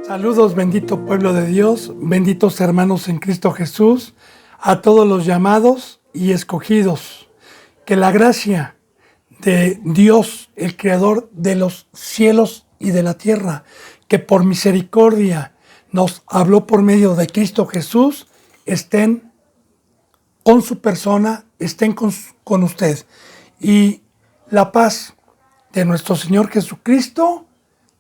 Saludos, bendito pueblo de Dios, benditos hermanos en Cristo Jesús, a todos los llamados y escogidos. Que la gracia de Dios, el creador de los cielos y de la tierra, que por misericordia nos habló por medio de Cristo Jesús, estén con su persona, estén con usted. Y la paz de nuestro Señor Jesucristo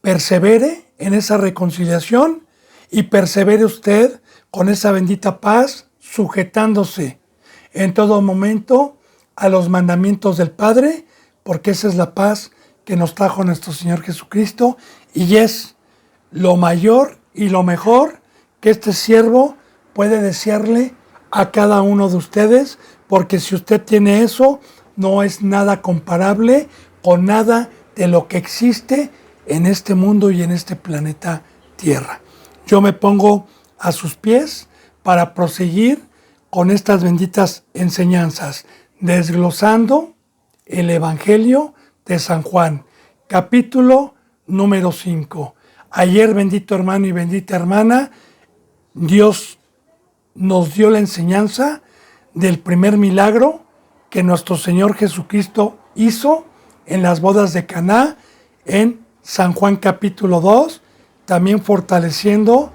persevere en esa reconciliación y persevere usted con esa bendita paz, sujetándose en todo momento a los mandamientos del Padre, porque esa es la paz que nos trajo nuestro Señor Jesucristo y es lo mayor y lo mejor que este siervo puede desearle a cada uno de ustedes, porque si usted tiene eso, no es nada comparable con nada de lo que existe en este mundo y en este planeta Tierra. Yo me pongo a sus pies para proseguir con estas benditas enseñanzas, desglosando el Evangelio de San Juan, capítulo número 5. Ayer, bendito hermano y bendita hermana, Dios nos dio la enseñanza del primer milagro que nuestro Señor Jesucristo hizo en las bodas de Caná en San Juan capítulo 2, también fortaleciendo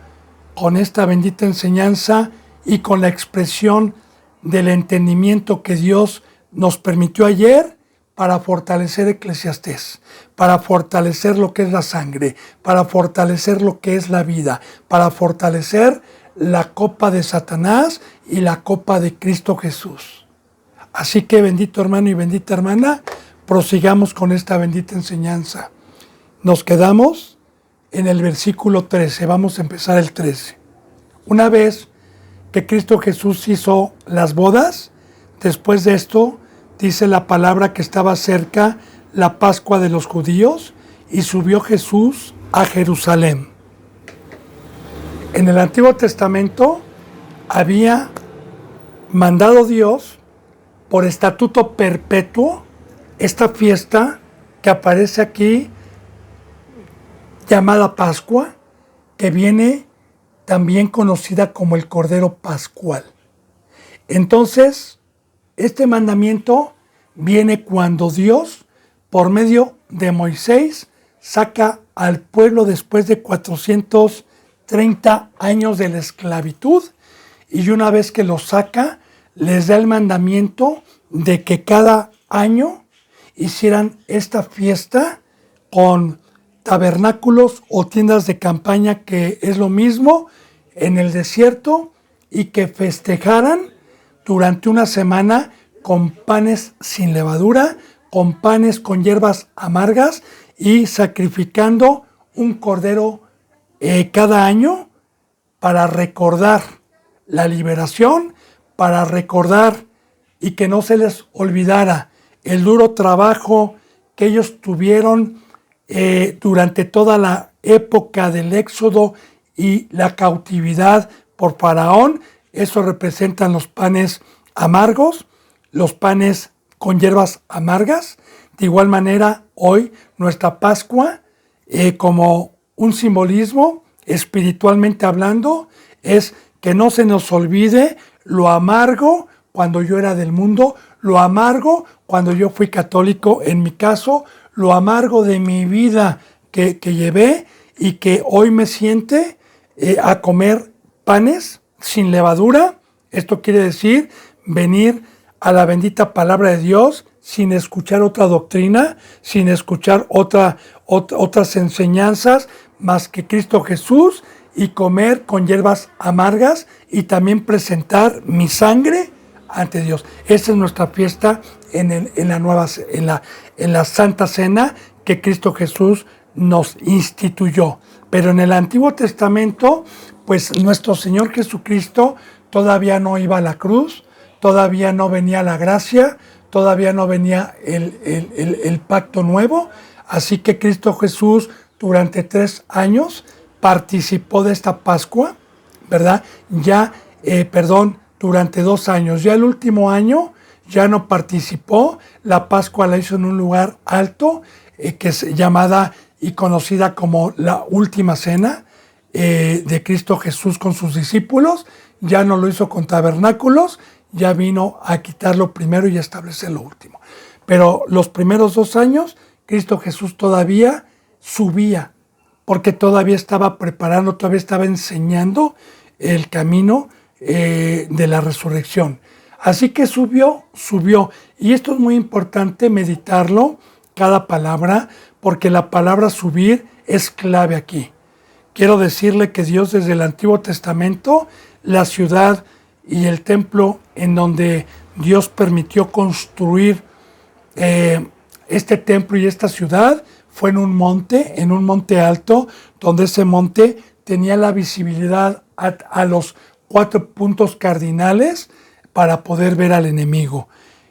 con esta bendita enseñanza y con la expresión del entendimiento que Dios nos permitió ayer para fortalecer Eclesiastés, para fortalecer lo que es la sangre, para fortalecer lo que es la vida, para fortalecer la copa de Satanás y la copa de Cristo Jesús. Así que, bendito hermano y bendita hermana, prosigamos con esta bendita enseñanza. Nos quedamos en el versículo 13, vamos a empezar el 13. Una vez que Cristo Jesús hizo las bodas, después de esto, dice la palabra que estaba cerca la Pascua de los judíos y subió Jesús a Jerusalén. En el Antiguo Testamento había mandado Dios por estatuto perpetuo esta fiesta que aparece aquí llamada Pascua, que viene también conocida como el Cordero Pascual. Entonces, este mandamiento viene cuando Dios, por medio de Moisés, saca al pueblo después de 430 años de la esclavitud, y una vez que los saca, les da el mandamiento de que cada año hicieran esta fiesta con tabernáculos o tiendas de campaña, que es lo mismo, en el desierto, y que festejaran durante una semana con panes sin levadura, con panes con hierbas amargas y sacrificando un cordero cada año para recordar la liberación, para recordar y que no se les olvidara el duro trabajo que ellos tuvieron durante toda la época del Éxodo y la cautividad por Faraón. Eso representan los panes amargos, los panes con hierbas amargas. De igual manera, hoy nuestra Pascua, como un simbolismo, espiritualmente hablando, es que no se nos olvide lo amargo cuando yo era del mundo, lo amargo cuando yo fui católico, en mi caso, lo amargo de mi vida que llevé y que hoy me siente a comer panes sin levadura. Esto quiere decir venir a la bendita palabra de Dios sin escuchar otra doctrina, sin escuchar otras enseñanzas más que Cristo Jesús, y comer con hierbas amargas y también presentar mi sangre ante Dios. Esa es nuestra fiesta en la Santa Cena que Cristo Jesús nos instituyó. Pero en el Antiguo Testamento, pues nuestro Señor Jesucristo todavía no iba a la cruz, todavía no venía la gracia, todavía no venía el pacto nuevo. Así que Cristo Jesús durante 3 años participó de esta Pascua, ¿verdad? Durante 2 años. Ya el último año ya no participó. La Pascua la hizo en un lugar alto, que es llamada y conocida como la Última Cena, de Cristo Jesús con sus discípulos, ya no lo hizo con tabernáculos, ya vino a quitarlo primero y a establecer lo último. Pero los primeros 2 años, Cristo Jesús todavía subía, porque todavía estaba preparando, todavía estaba enseñando el camino de la resurrección. Así que subió. Y esto es muy importante meditarlo, cada palabra, porque la palabra subir es clave aquí. Quiero decirle que Dios desde el Antiguo Testamento, la ciudad y el templo en donde Dios permitió construir este templo y esta ciudad, fue en un monte alto, donde ese monte tenía la visibilidad a los 4 puntos cardinales para poder ver al enemigo.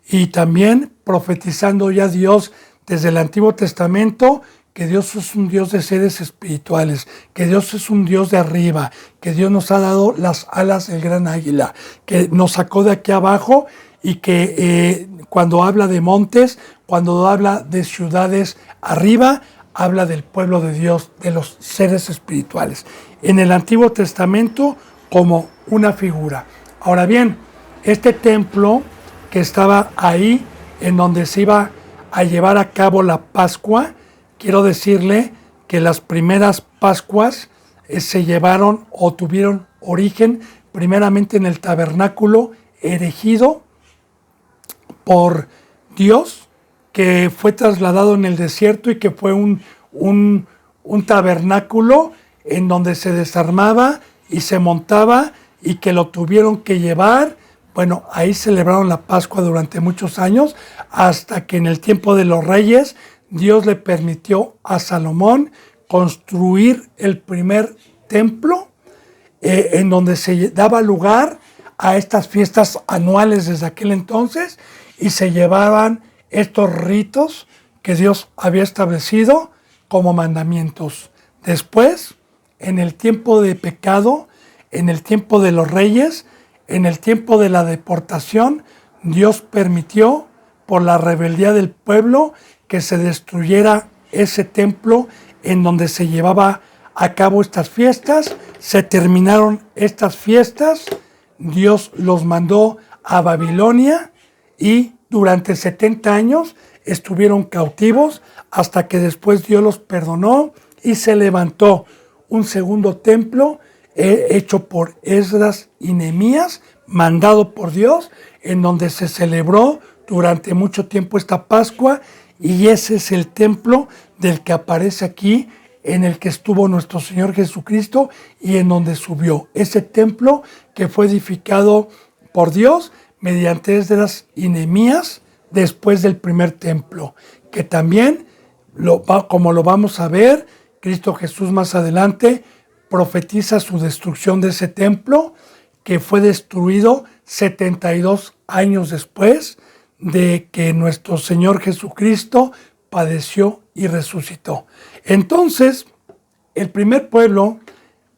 Y también profetizando ya Dios desde el Antiguo Testamento, que Dios es un Dios de seres espirituales, que Dios es un Dios de arriba, que Dios nos ha dado las alas del gran águila, que nos sacó de aquí abajo y que cuando habla de montes, cuando habla de ciudades arriba, habla del pueblo de Dios, de los seres espirituales. En el Antiguo Testamento como una figura. Ahora bien, este templo que estaba ahí, en donde se iba a llevar a cabo la Pascua, quiero decirle que las primeras Pascuas se llevaron o tuvieron origen primeramente en el tabernáculo erigido por Dios, que fue trasladado en el desierto y que fue un tabernáculo en donde se desarmaba y se montaba y que lo tuvieron que llevar. Bueno, ahí celebraron la Pascua durante muchos años, hasta que en el tiempo de los reyes Dios le permitió a Salomón construir el primer templo en donde se daba lugar a estas fiestas anuales desde aquel entonces y se llevaban estos ritos que Dios había establecido como mandamientos. Después, en el tiempo de pecado, en el tiempo de los reyes, en el tiempo de la deportación, Dios permitió, por la rebeldía del pueblo, que se destruyera ese templo en donde se llevaba a cabo estas fiestas. Se terminaron estas fiestas, Dios los mandó a Babilonia y durante 70 años estuvieron cautivos hasta que después Dios los perdonó y se levantó un segundo templo hecho por Esdras y Nehemías, mandado por Dios, en donde se celebró durante mucho tiempo esta Pascua, y ese es el templo del que aparece aquí, en el que estuvo nuestro Señor Jesucristo y en donde subió. Ese templo que fue edificado por Dios mediante Esdras y Nehemías después del primer templo, que también, como lo vamos a ver, Cristo Jesús más adelante profetiza su destrucción de ese templo, que fue destruido 72 años después de que nuestro Señor Jesucristo padeció y resucitó. Entonces, el primer pueblo,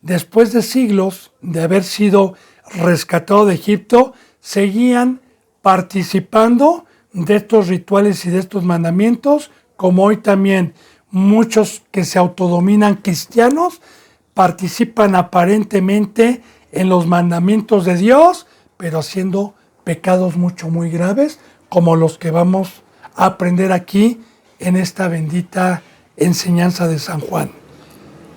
después de siglos de haber sido rescatado de Egipto, seguían participando de estos rituales y de estos mandamientos, como hoy también muchos que se autodominan cristianos participan aparentemente en los mandamientos de Dios, pero haciendo pecados muy graves, como los que vamos a aprender aquí en esta bendita enseñanza de San Juan.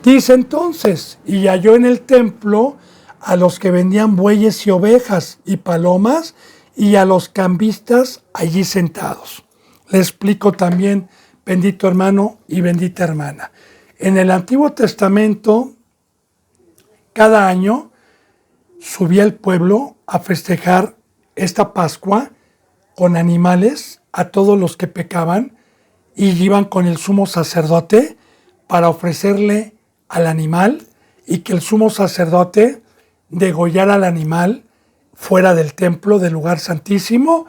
Dice entonces, y halló en el templo a los que vendían bueyes y ovejas y palomas, y a los cambistas allí sentados. Le explico también, bendito hermano y bendita hermana. En el Antiguo Testamento, cada año subía el pueblo a festejar esta Pascua con animales a todos los que pecaban, y iban con el sumo sacerdote para ofrecerle al animal, y que el sumo sacerdote degollara al animal fuera del templo, del lugar santísimo,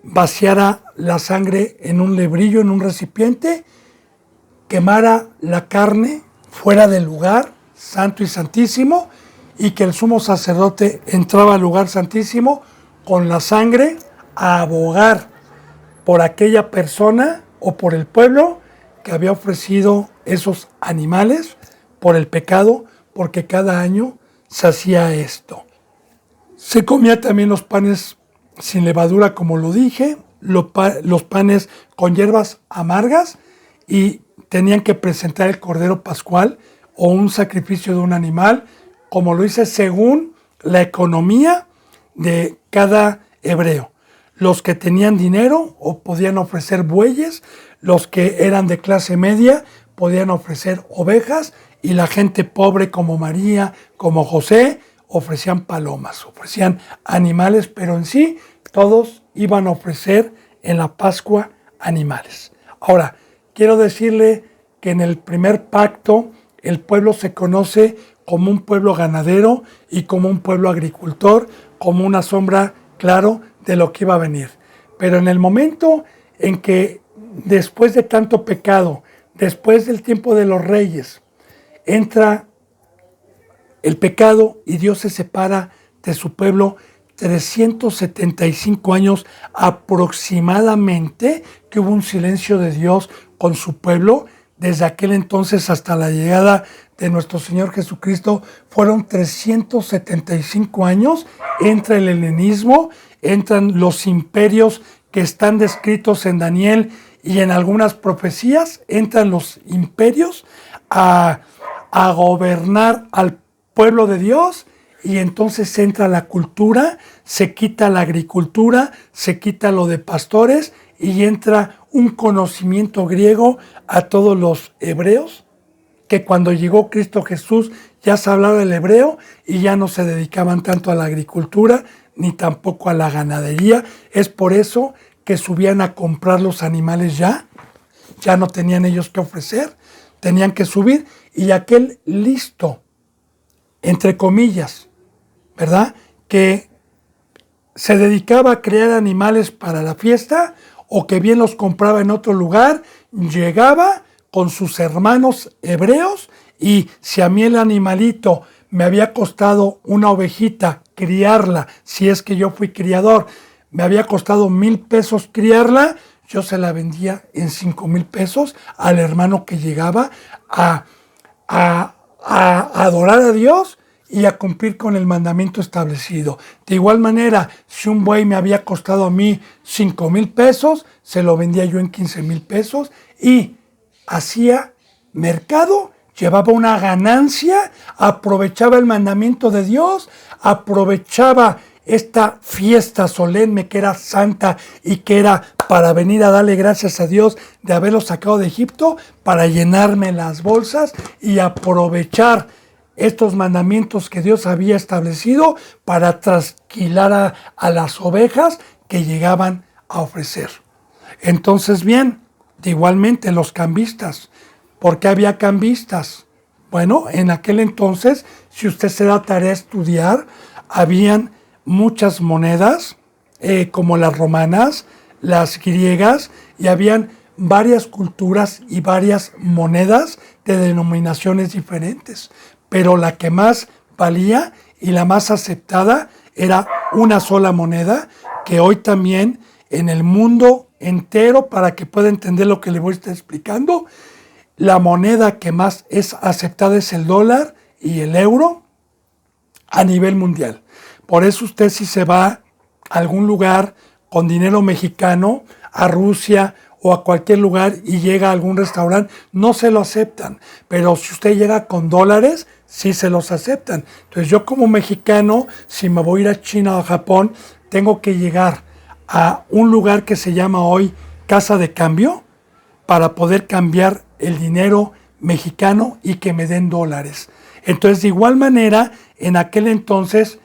vaciara la sangre en un lebrillo, en un recipiente, quemara la carne fuera del lugar santo y santísimo, y que el sumo sacerdote entraba al lugar santísimo con la sangre a abogar por aquella persona o por el pueblo que había ofrecido esos animales por el pecado, porque cada año se hacía esto. Se comía también los panes sin levadura, como lo dije, los panes con hierbas amargas, y tenían que presentar el cordero pascual o un sacrificio de un animal, como lo hice según la economía de cada hebreo. Los que tenían dinero o podían ofrecer bueyes, los que eran de clase media podían ofrecer ovejas, y la gente pobre como María, como José, ofrecían palomas, ofrecían animales, pero en sí todos iban a ofrecer en la Pascua animales. Ahora, quiero decirle que en el primer pacto el pueblo se conoce como un pueblo ganadero y como un pueblo agricultor, como una sombra, claro, de lo que iba a venir. Pero en el momento en que, después de tanto pecado, después del tiempo de los reyes, entra el pecado y Dios se separa de su pueblo, 375 años aproximadamente que hubo un silencio de Dios con su pueblo. Desde aquel entonces hasta la llegada de nuestro Señor Jesucristo fueron 375 años. Entra el helenismo, entran los imperios que están descritos en Daniel y en algunas profecías, entran los imperios a gobernar al pueblo de Dios, y entonces entra la cultura, se quita la agricultura, se quita lo de pastores y entra un conocimiento griego a todos los hebreos, que cuando llegó Cristo Jesús ya se hablaba el hebreo y ya no se dedicaban tanto a la agricultura ni tampoco a la ganadería. Es por eso que subían a comprar los animales ya no tenían ellos que ofrecer, tenían que subir, y aquel listo, entre comillas, ¿verdad?, que se dedicaba a crear animales para la fiesta o que bien los compraba en otro lugar, llegaba con sus hermanos hebreos, y si a mí el animalito me había costado una ovejita criarla, si es que yo fui criador, me había costado 1,000 pesos criarla, yo se la vendía en 5,000 pesos al hermano que llegaba a adorar a Dios y a cumplir con el mandamiento establecido. De igual manera, si un buey me había costado a mí 5,000 pesos, se lo vendía yo en 15,000 pesos y hacía mercado, llevaba una ganancia, aprovechaba el mandamiento de Dios, aprovechaba esta fiesta solemne que era santa y que era para venir a darle gracias a Dios de haberlo sacado de Egipto, para llenarme las bolsas y aprovechar estos mandamientos que Dios había establecido para trasquilar a las ovejas que llegaban a ofrecer. Entonces, bien, igualmente los cambistas. ¿Por qué había cambistas? Bueno, en aquel entonces, si usted se da tarea a estudiar, habían muchas monedas, como las romanas, las griegas, y habían varias culturas y varias monedas de denominaciones diferentes. Pero la que más valía y la más aceptada era una sola moneda, que hoy también en el mundo entero, para que pueda entender lo que le voy a estar explicando, la moneda que más es aceptada es el dólar y el euro a nivel mundial. Por eso usted, si se va a algún lugar con dinero mexicano, a Rusia o a cualquier lugar, y llega a algún restaurante, no se lo aceptan. Pero si usted llega con dólares, sí se los aceptan. Entonces yo, como mexicano, si me voy a ir a China o a Japón, tengo que llegar a un lugar que se llama hoy casa de cambio para poder cambiar el dinero mexicano y que me den dólares. Entonces, de igual manera, en aquel entonces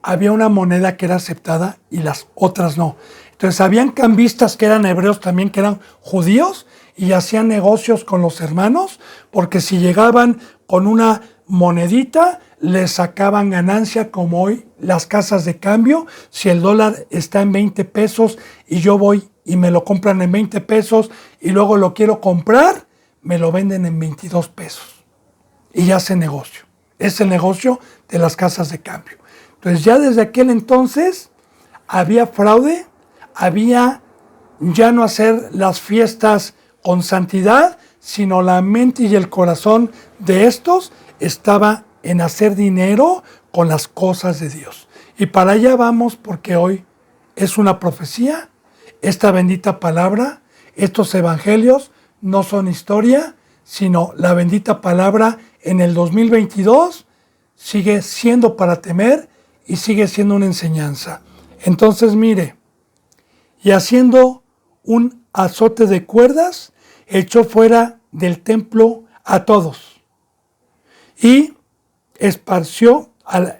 había una moneda que era aceptada y las otras no. Entonces, habían cambistas que eran hebreos también, que eran judíos, y hacían negocios con los hermanos, porque si llegaban con una monedita, les sacaban ganancia, como hoy las casas de cambio. Si el dólar está en 20 pesos y yo voy y me lo compran en 20 pesos y luego lo quiero comprar, me lo venden en 22 pesos. Y hace negocio. Es el negocio de las casas de cambio. Entonces, ya desde aquel entonces había fraude, había ya no hacer las fiestas con santidad, sino la mente y el corazón de estos estaba en hacer dinero con las cosas de Dios. Y para allá vamos porque hoy es una profecía, esta bendita palabra, estos evangelios no son historia, sino la bendita palabra en el 2022 sigue siendo para temer y sigue siendo una enseñanza. Entonces mire, y haciendo un azote de cuerdas, echó fuera del templo a todos y esparció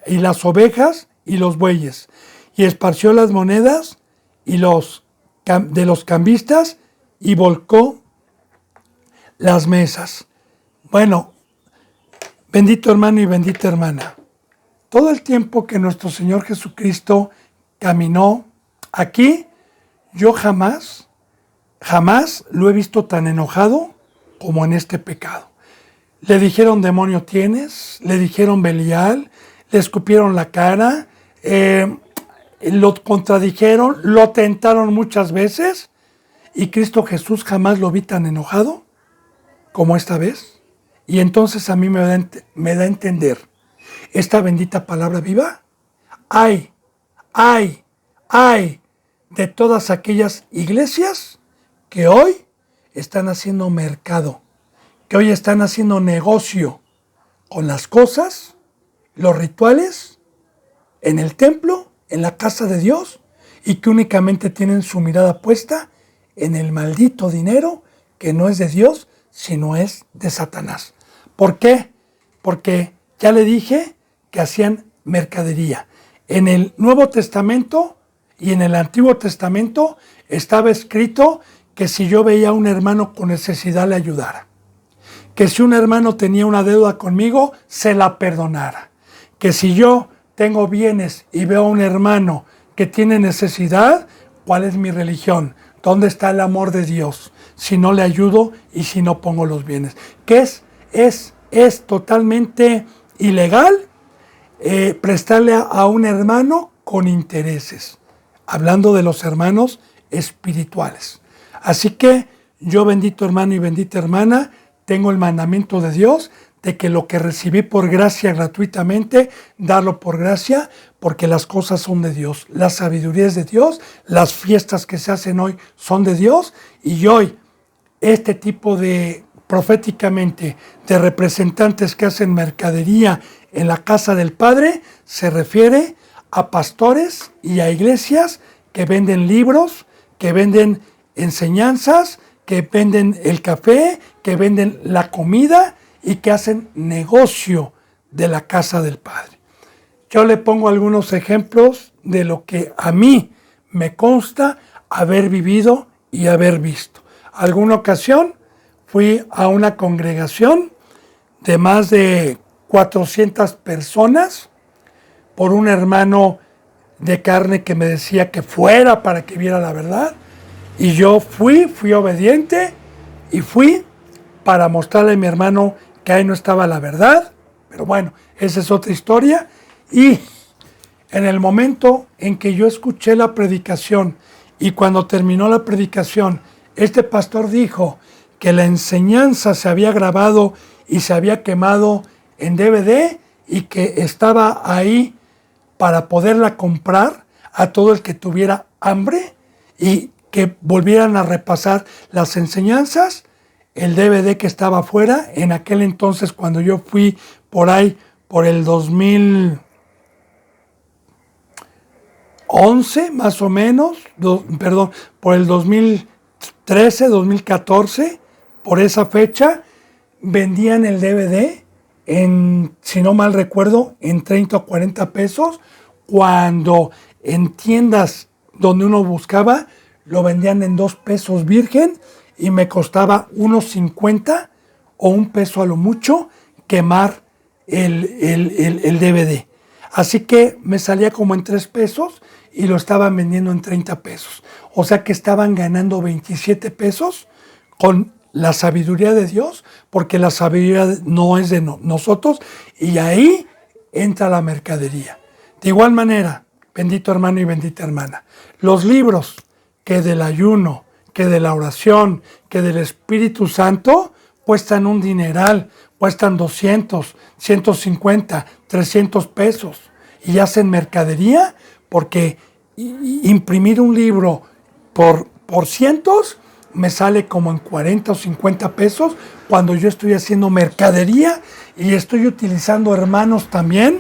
y las ovejas y los bueyes, y esparció las monedas y de los cambistas y volcó las mesas. Bueno, bendito hermano y bendita hermana, todo el tiempo que nuestro Señor Jesucristo caminó aquí, yo jamás lo he visto tan enojado como en este pecado. Le dijeron demonio tienes, le dijeron Belial, le escupieron la cara, lo contradijeron, lo tentaron muchas veces y Cristo Jesús jamás lo vi tan enojado como esta vez. Y entonces a mí me da a entender esta bendita palabra viva. Ay de todas aquellas iglesias que hoy están haciendo mercado, que hoy están haciendo negocio con las cosas, los rituales, en el templo, en la casa de Dios, y que únicamente tienen su mirada puesta en el maldito dinero que no es de Dios, sino es de Satanás. ¿Por qué? Porque ya le dije que hacían mercadería. En el Nuevo Testamento y en el Antiguo Testamento estaba escrito que si yo veía a un hermano con necesidad le ayudara. Que si un hermano tenía una deuda conmigo, se la perdonara. Que si yo tengo bienes y veo a un hermano que tiene necesidad, ¿cuál es mi religión? ¿Dónde está el amor de Dios? Si no le ayudo y si no pongo los bienes. ¿Qué es totalmente ilegal prestarle a un hermano con intereses? Hablando de los hermanos espirituales. Así que yo, bendito hermano y bendita hermana, tengo el mandamiento de Dios de que lo que recibí por gracia gratuitamente, darlo por gracia, porque las cosas son de Dios, la sabiduría es de Dios, las fiestas que se hacen hoy son de Dios, y hoy este tipo de, proféticamente, de representantes que hacen mercadería en la casa del Padre, se refiere a pastores y a iglesias que venden libros, que venden enseñanzas, que venden el café, que venden la comida y que hacen negocio de la casa del Padre. Yo le pongo algunos ejemplos de lo que a mí me consta haber vivido y haber visto. Alguna ocasión fui a una congregación de más de 400 personas por un hermano de carne que me decía que fuera para que viera la verdad. Y yo fui obediente y fui para mostrarle a mi hermano que ahí no estaba la verdad. Pero bueno, esa es otra historia. Y en el momento en que yo escuché la predicación y cuando terminó la predicación, este pastor dijo que la enseñanza se había grabado y se había quemado en DVD y que estaba ahí para poderla comprar a todo el que tuviera hambre y que volvieran a repasar las enseñanzas. El DVD que estaba afuera, en aquel entonces cuando yo fui por ahí, por el 2011 más o menos, por el 2013, 2014, por esa fecha, vendían el DVD en, si no mal recuerdo, en 30 o 40 pesos, cuando en tiendas donde uno buscaba, lo vendían en 2 pesos virgen y me costaba unos 50 o $1 a lo mucho quemar el DVD. Así que me salía como en 3 pesos y lo estaban vendiendo en 30 pesos. O sea que estaban ganando 27 pesos con la sabiduría de Dios, porque la sabiduría no es de nosotros, y ahí entra la mercadería. De igual manera, bendito hermano y bendita hermana, los libros que del ayuno, que de la oración, que del Espíritu Santo, cuestan un dineral, cuestan 200, 150, 300 pesos y hacen mercadería porque imprimir un libro por cientos me sale como en 40 o 50 pesos cuando yo estoy haciendo mercadería y estoy utilizando hermanos también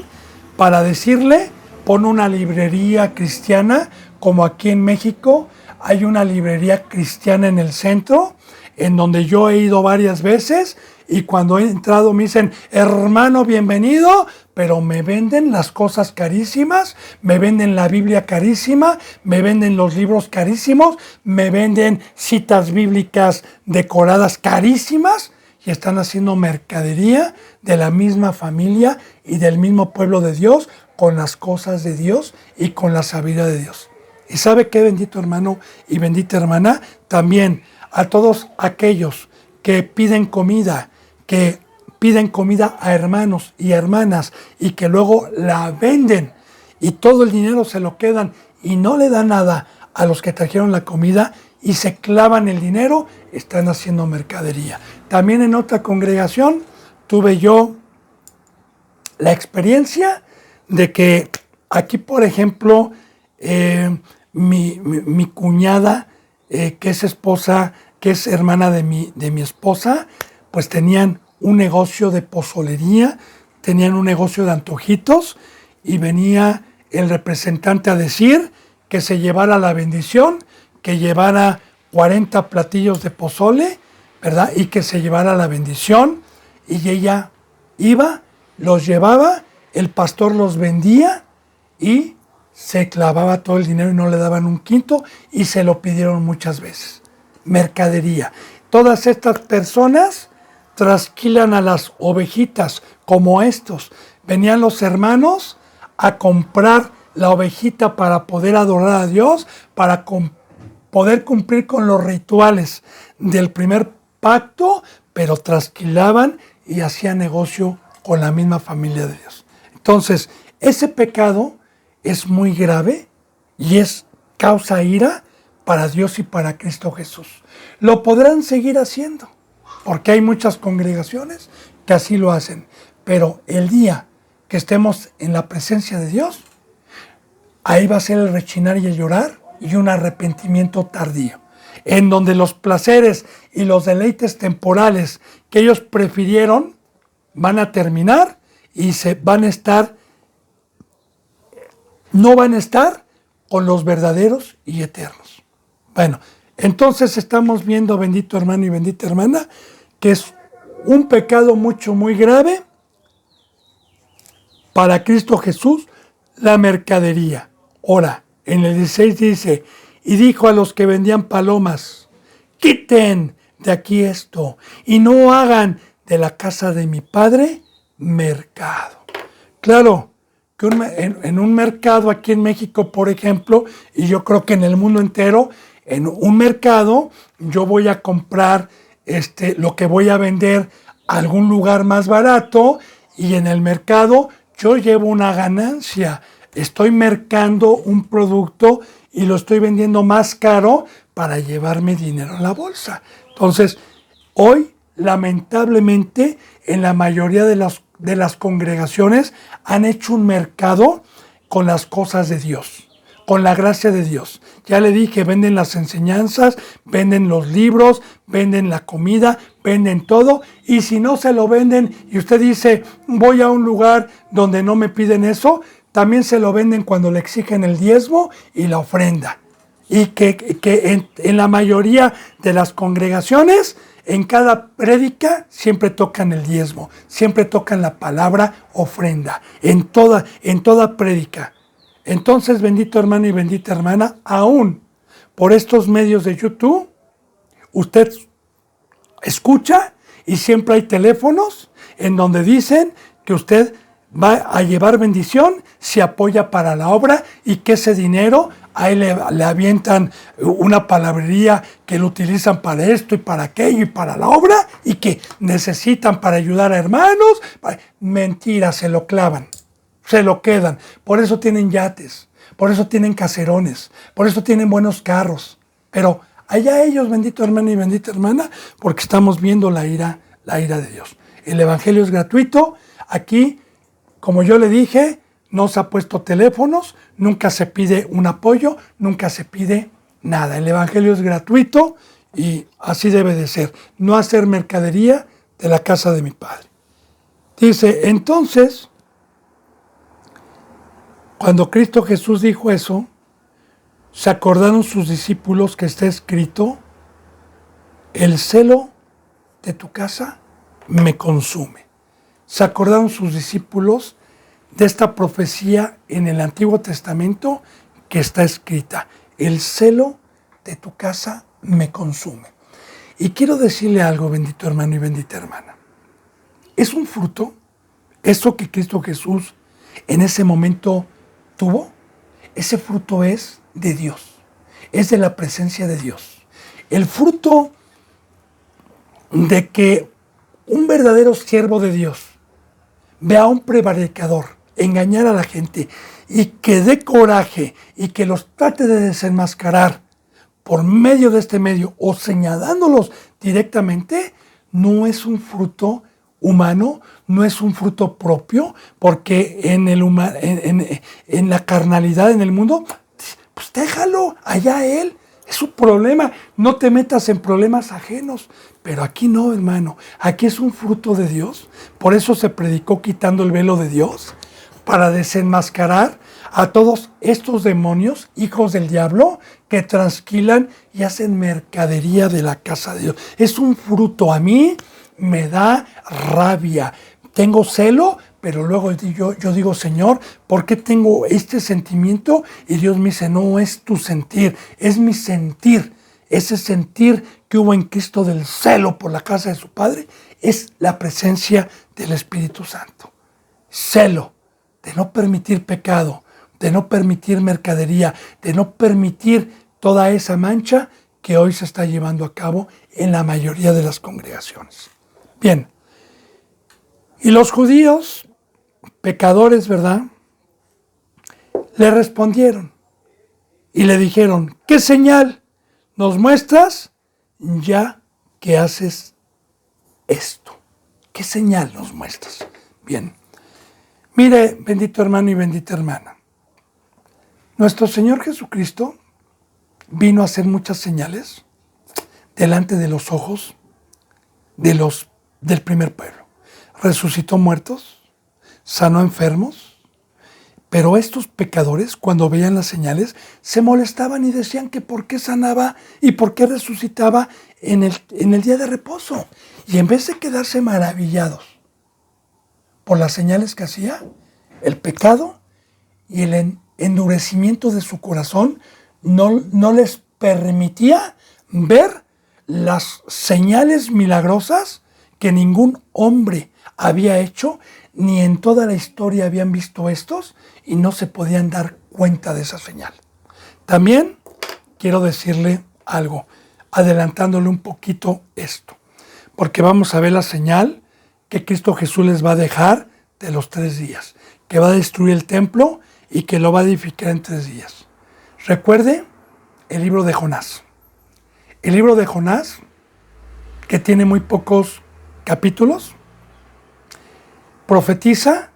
para decirle, pon una librería cristiana, como aquí en México hay una librería cristiana en el centro, en donde yo he ido varias veces y cuando he entrado me dicen, hermano, bienvenido, pero me venden las cosas carísimas, me venden la Biblia carísima, me venden los libros carísimos, me venden citas bíblicas decoradas carísimas y están haciendo mercadería de la misma familia y del mismo pueblo de Dios con las cosas de Dios y con la sabiduría de Dios. ¿Y sabe qué, bendito hermano y bendita hermana? También a todos aquellos que piden comida a hermanos y hermanas y que luego la venden y todo el dinero se lo quedan y no le dan nada a los que trajeron la comida y se clavan el dinero, están haciendo mercadería. También en otra congregación tuve yo la experiencia de que aquí, por ejemplo, mi cuñada, que es esposa, que es hermana de mi esposa, pues tenían un negocio de pozolería, tenían un negocio de antojitos y venía el representante a decir que se llevara la bendición, que llevara 40 platillos de pozole, ¿verdad? Y que se llevara la bendición y ella iba, los llevaba, el pastor los vendía y se clavaba todo el dinero y no le daban un quinto y se lo pidieron muchas veces. Mercadería. Todas estas personas trasquilan a las ovejitas como estos. Venían los hermanos a comprar la ovejita para poder adorar a Dios, para poder cumplir con los rituales del primer pacto, pero trasquilaban y hacían negocio con la misma familia de Dios. Entonces, ese pecado es muy grave y es causa ira para Dios y para Cristo Jesús. Lo podrán seguir haciendo, porque hay muchas congregaciones que así lo hacen, pero el día que estemos en la presencia de Dios, ahí va a ser el rechinar y el llorar y un arrepentimiento tardío, en donde los placeres y los deleites temporales que ellos prefirieron van a terminar y no van a estar con los verdaderos y eternos. Bueno, entonces estamos viendo, bendito hermano y bendita hermana, que es un pecado muy grave para Cristo Jesús, la mercadería. Ahora, en el 16 dice, y dijo a los que vendían palomas, quiten de aquí esto y no hagan de la casa de mi padre mercado. Claro, que en un mercado aquí en México, por ejemplo, y yo creo que en el mundo entero, en un mercado yo voy a comprar lo que voy a vender a algún lugar más barato y en el mercado yo llevo una ganancia. Estoy mercando un producto y lo estoy vendiendo más caro para llevarme dinero en la bolsa. Entonces, hoy, lamentablemente, en la mayoría de las congregaciones han hecho un mercado con las cosas de Dios, con la gracia de Dios. Ya le dije, venden las enseñanzas, venden los libros, venden la comida, venden todo. Y si no se lo venden y usted dice, voy a un lugar donde no me piden eso, también se lo venden cuando le exigen el diezmo y la ofrenda. Y que en la mayoría de las congregaciones, en cada prédica, siempre tocan el diezmo, siempre tocan la palabra ofrenda, en toda prédica. Entonces, bendito hermano y bendita hermana, aún por estos medios de YouTube, usted escucha y siempre hay teléfonos en donde dicen que usted va a llevar bendición si apoya para la obra y que ese dinero a él le avientan una palabrería que lo utilizan para esto y para aquello y para la obra y que necesitan para ayudar a hermanos. Mentira, se lo clavan, se lo quedan. Por eso tienen yates, por eso tienen caserones, por eso tienen buenos carros. Pero allá ellos, bendito hermano y bendita hermana, porque estamos viendo la ira la ira de Dios. El Evangelio es gratuito. Aquí, como yo le dije, no se ha puesto teléfonos, nunca se pide un apoyo, nunca se pide nada. El Evangelio es gratuito y así debe de ser. No hacer mercadería de la casa de mi Padre. Dice, entonces, cuando Cristo Jesús dijo eso, se acordaron sus discípulos que está escrito, el celo de tu casa me consume. Se acordaron sus discípulos de esta profecía en el Antiguo Testamento que está escrita, el celo de tu casa me consume. Y quiero decirle algo, bendito hermano y bendita hermana. Es un fruto, eso que Cristo Jesús en ese momento tuvo, ese fruto es de Dios, es de la presencia de Dios. El fruto de que un verdadero siervo de Dios vea a un prevaricador engañar a la gente y que dé coraje y que los trate de desenmascarar por medio de este medio o señalándolos directamente, no es un fruto humano, no es un fruto propio, porque en la carnalidad, en el mundo, pues déjalo, allá él, es su problema, no te metas en problemas ajenos. Pero aquí no, hermano, aquí es un fruto de Dios. Por eso se predicó quitando el velo de Dios, para desenmascarar a todos estos demonios, hijos del diablo, que transquilan y hacen mercadería de la casa de Dios. Es un fruto, a mí me da rabia. Tengo celo, pero luego yo digo, Señor, ¿por qué tengo este sentimiento? Y Dios me dice, no es tu sentir, es mi sentir. Ese sentir que hubo en Cristo del celo por la casa de su Padre es la presencia del Espíritu Santo. Celo de no permitir pecado, de no permitir mercadería, de no permitir toda esa mancha que hoy se está llevando a cabo en la mayoría de las congregaciones. Bien, y los judíos, pecadores, ¿verdad?, le respondieron y le dijeron, ¿qué señal nos muestras ya que haces esto? ¿Qué señal nos muestras? Bien, mire, bendito hermano y bendita hermana, nuestro Señor Jesucristo vino a hacer muchas señales delante de los ojos del primer pueblo. Resucitó muertos, sanó enfermos, pero estos pecadores, cuando veían las señales, se molestaban y decían que por qué sanaba y por qué resucitaba en el día de reposo. Y en vez de quedarse maravillados por las señales que hacía, el pecado y el endurecimiento de su corazón no les permitía ver las señales milagrosas que ningún hombre había hecho, ni en toda la historia habían visto estos, y no se podían dar cuenta de esa señal. También quiero decirle algo, adelantándole un poquito esto, porque vamos a ver la señal que Cristo Jesús les va a dejar de los 3 días, que va a destruir el templo y que lo va a edificar en 3 días. Recuerde el libro de Jonás. El libro de Jonás, que tiene muy pocos capítulos, profetiza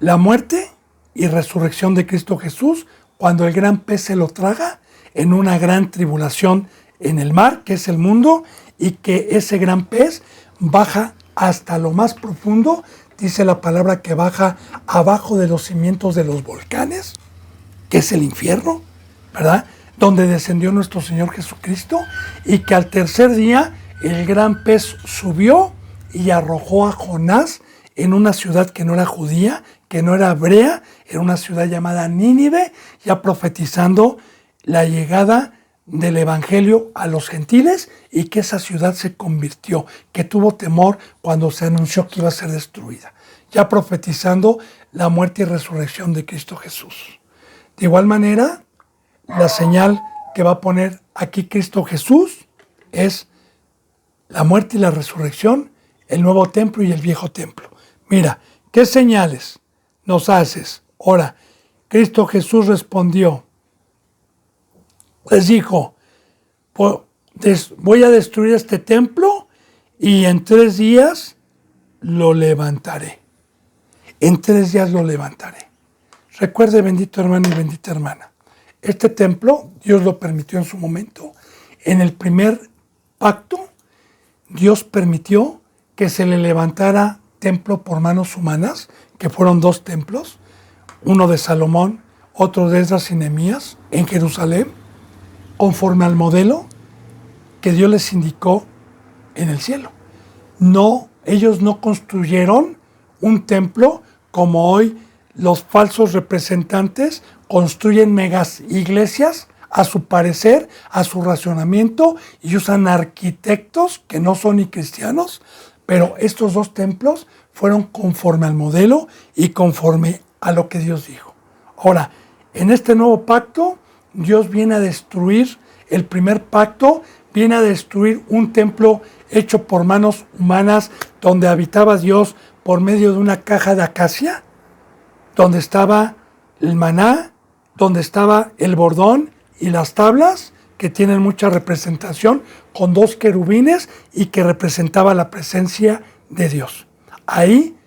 la muerte y resurrección de Cristo Jesús cuando el gran pez se lo traga en una gran tribulación en el mar, que es el mundo, y que ese gran pez baja hasta lo más profundo, dice la palabra que baja abajo de los cimientos de los volcanes, que es el infierno, ¿verdad?, donde descendió nuestro Señor Jesucristo, y que al 3er día el gran pez subió y arrojó a Jonás en una ciudad que no era judía, que no era hebrea, era una ciudad llamada Nínive, ya profetizando la llegada del Evangelio a los gentiles, y que esa ciudad se convirtió, que tuvo temor cuando se anunció que iba a ser destruida, ya profetizando la muerte y resurrección de Cristo Jesús. De igual manera, la señal que va a poner aquí Cristo Jesús es la muerte y la resurrección, el nuevo templo y el viejo templo. Mira, ¿qué señales nos haces? Ahora, Cristo Jesús respondió, les dijo, voy a destruir este templo y en 3 días lo levantaré. En 3 días lo levantaré. Recuerde, bendito hermano y bendita hermana, este templo Dios lo permitió en su momento. En el primer pacto, Dios permitió que se le levantara templo por manos humanas, que fueron 2 templos, uno de Salomón, otro de Esdras y Nehemías, en Jerusalén, conforme al modelo que Dios les indicó en el cielo. No, ellos no construyeron un templo como hoy los falsos representantes construyen megas iglesias a su parecer, a su racionamiento, y usan arquitectos que no son ni cristianos, pero estos 2 templos fueron conforme al modelo y conforme a lo que Dios dijo. Ahora, en este nuevo pacto, Dios viene a destruir el primer pacto, viene a destruir un templo hecho por manos humanas, donde habitaba Dios por medio de una caja de acacia, donde estaba el maná, donde estaba el bordón y las tablas, que tienen mucha representación, con 2 querubines y que representaba la presencia de Dios. Ahí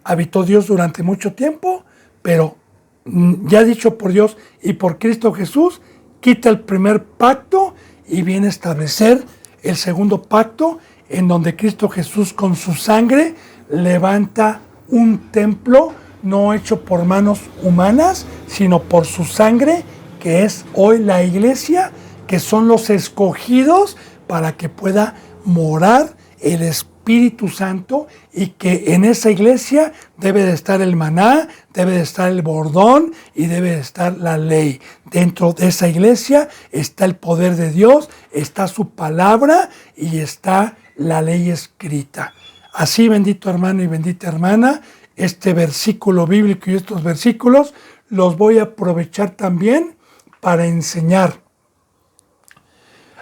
habitó Dios durante mucho tiempo, pero ya dicho por Dios y por Cristo Jesús, quita el primer pacto y viene a establecer el segundo pacto, en donde Cristo Jesús con su sangre levanta un templo no hecho por manos humanas, sino por su sangre, que es hoy la iglesia, que son los escogidos para que pueda morar el Espíritu Santo, y que en esa iglesia debe de estar el maná, debe de estar el bordón y debe de estar la ley. Dentro de esa iglesia está el poder de Dios, está su palabra y está la ley escrita. Así, bendito hermano y bendita hermana, este versículo bíblico y estos versículos los voy a aprovechar también para enseñar.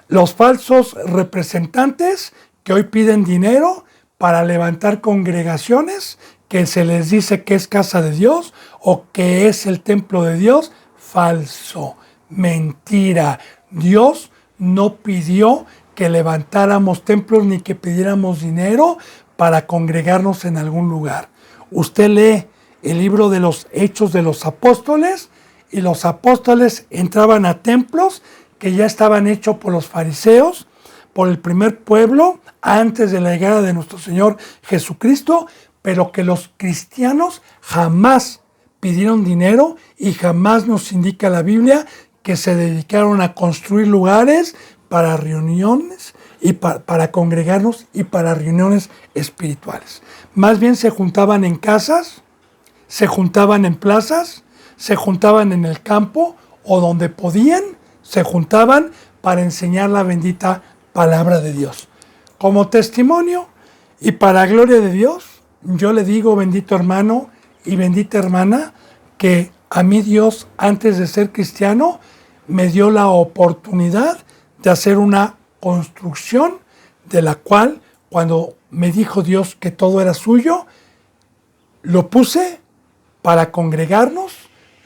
Los falsos representantes que hoy piden dinero para levantar congregaciones, que se les dice que es casa de Dios o que es el templo de Dios, falso, mentira. Dios no pidió que levantáramos templos ni que pidiéramos dinero para congregarnos en algún lugar. Usted lee el libro de los Hechos de los Apóstoles, y los apóstoles entraban a templos que ya estaban hechos por los fariseos, por el primer pueblo, antes de la llegada de nuestro Señor Jesucristo, pero que los cristianos jamás pidieron dinero, y jamás nos indica la Biblia que se dedicaron a construir lugares para reuniones y para congregarnos y para reuniones espirituales. Más bien se juntaban en casas, se juntaban en plazas, se juntaban en el campo, o donde podían, se juntaban para enseñar la bendita palabra de Dios. Como testimonio y para gloria de Dios, yo le digo, bendito hermano y bendita hermana, que a mí Dios, antes de ser cristiano, me dio la oportunidad de hacer una construcción, de la cual, cuando me dijo Dios que todo era suyo, lo puse para congregarnos,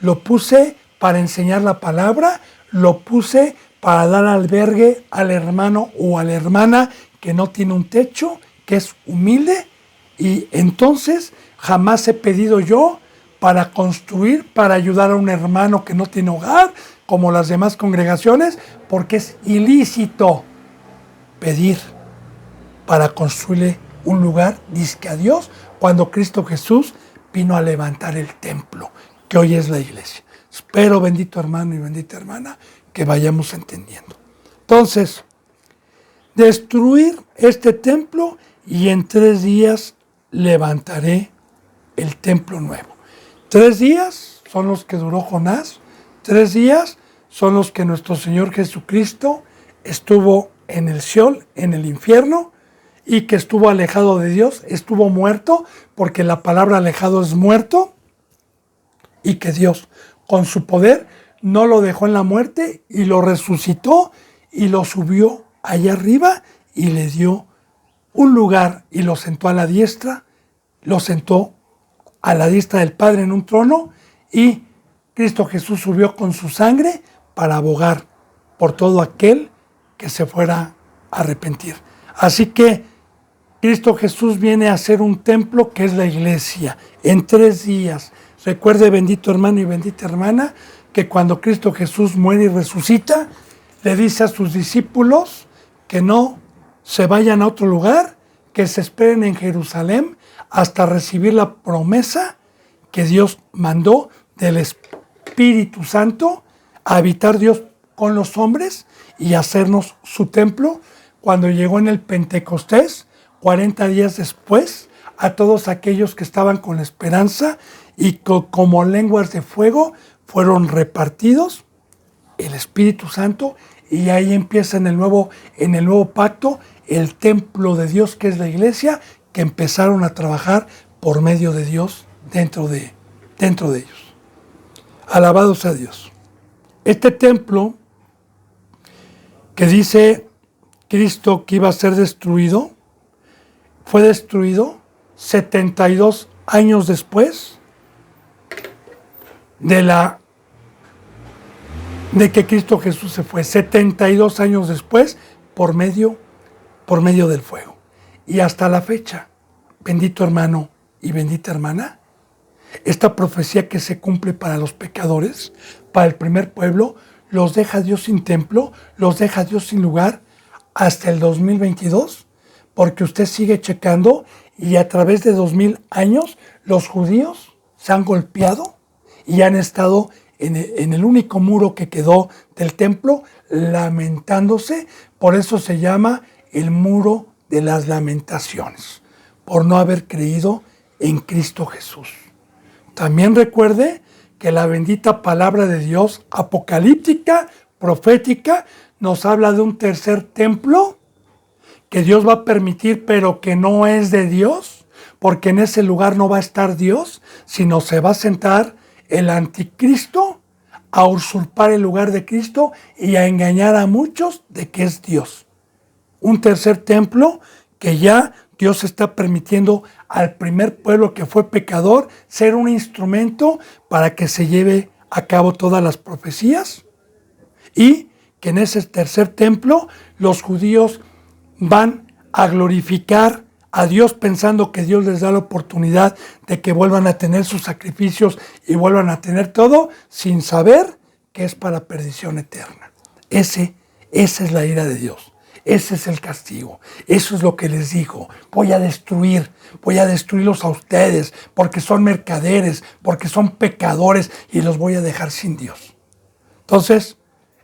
lo puse para enseñar la palabra, lo puse para dar albergue al hermano o a la hermana que no tiene un techo, que es humilde. Y entonces jamás he pedido yo para construir, para ayudar a un hermano que no tiene hogar, como las demás congregaciones, porque es ilícito pedir para construirle un lugar, dizque a Dios, cuando Cristo Jesús vino a levantar el templo, que hoy es la iglesia. Espero, bendito hermano y bendita hermana, que vayamos entendiendo. Entonces, destruir este templo, y en 3 días levantaré el templo nuevo. 3 días son los que duró Jonás. 3 días son los que nuestro Señor Jesucristo estuvo en el Sheol, en el infierno, y que estuvo alejado de Dios, estuvo muerto, porque la palabra alejado es muerto, y que Dios, con su poder, no lo dejó en la muerte, y lo resucitó, y lo subió allá arriba, y le dio un lugar, y lo sentó a la diestra, lo sentó a la diestra del Padre en un trono, y Cristo Jesús subió con su sangre para abogar por todo aquel que se fuera a arrepentir. Así que Cristo Jesús viene a hacer un templo que es la iglesia en 3 días. Recuerde, bendito hermano y bendita hermana, que cuando Cristo Jesús muere y resucita, le dice a sus discípulos que no se vayan a otro lugar, que se esperen en Jerusalén hasta recibir la promesa que Dios mandó del Espíritu Santo a habitar Dios con los hombres y hacernos su templo. Cuando llegó en el Pentecostés, 40 días después, a todos aquellos que estaban con esperanza y como lenguas de fuego fueron repartidos el Espíritu Santo, y ahí empieza en el nuevo pacto el templo de Dios, que es la iglesia, que empezaron a trabajar por medio de Dios dentro de ellos. Alabado sea Dios. Este templo que dice Cristo que iba a ser destruido, fue destruido 72 años después de que Cristo Jesús se fue, 72 años después, por medio del fuego. Y hasta la fecha, bendito hermano y bendita hermana, esta profecía que se cumple para los pecadores, para el primer pueblo, los deja Dios sin templo, los deja Dios sin lugar hasta el 2022, porque usted sigue checando y a través de 2000 años los judíos se han golpeado y han estado en el único muro que quedó del templo, lamentándose. Por eso se llama el muro de las lamentaciones, por no haber creído en Cristo Jesús. También recuerde que la bendita palabra de Dios, apocalíptica, profética, nos habla de un tercer templo que Dios va a permitir, pero que no es de Dios, porque en ese lugar no va a estar Dios, sino se va a sentar el anticristo a usurpar el lugar de Cristo y a engañar a muchos de que es Dios. Un tercer templo que ya Dios está permitiendo al primer pueblo que fue pecador ser un instrumento para que se lleve a cabo todas las profecías, y que en ese tercer templo los judíos van a glorificar a Dios pensando que Dios les da la oportunidad de que vuelvan a tener sus sacrificios y vuelvan a tener todo, sin saber que es para perdición eterna. Esa es la ira de Dios. Ese es el castigo. Eso es lo que les dijo. Voy a destruirlos a ustedes porque son mercaderes, porque son pecadores, y los voy a dejar sin Dios. Entonces,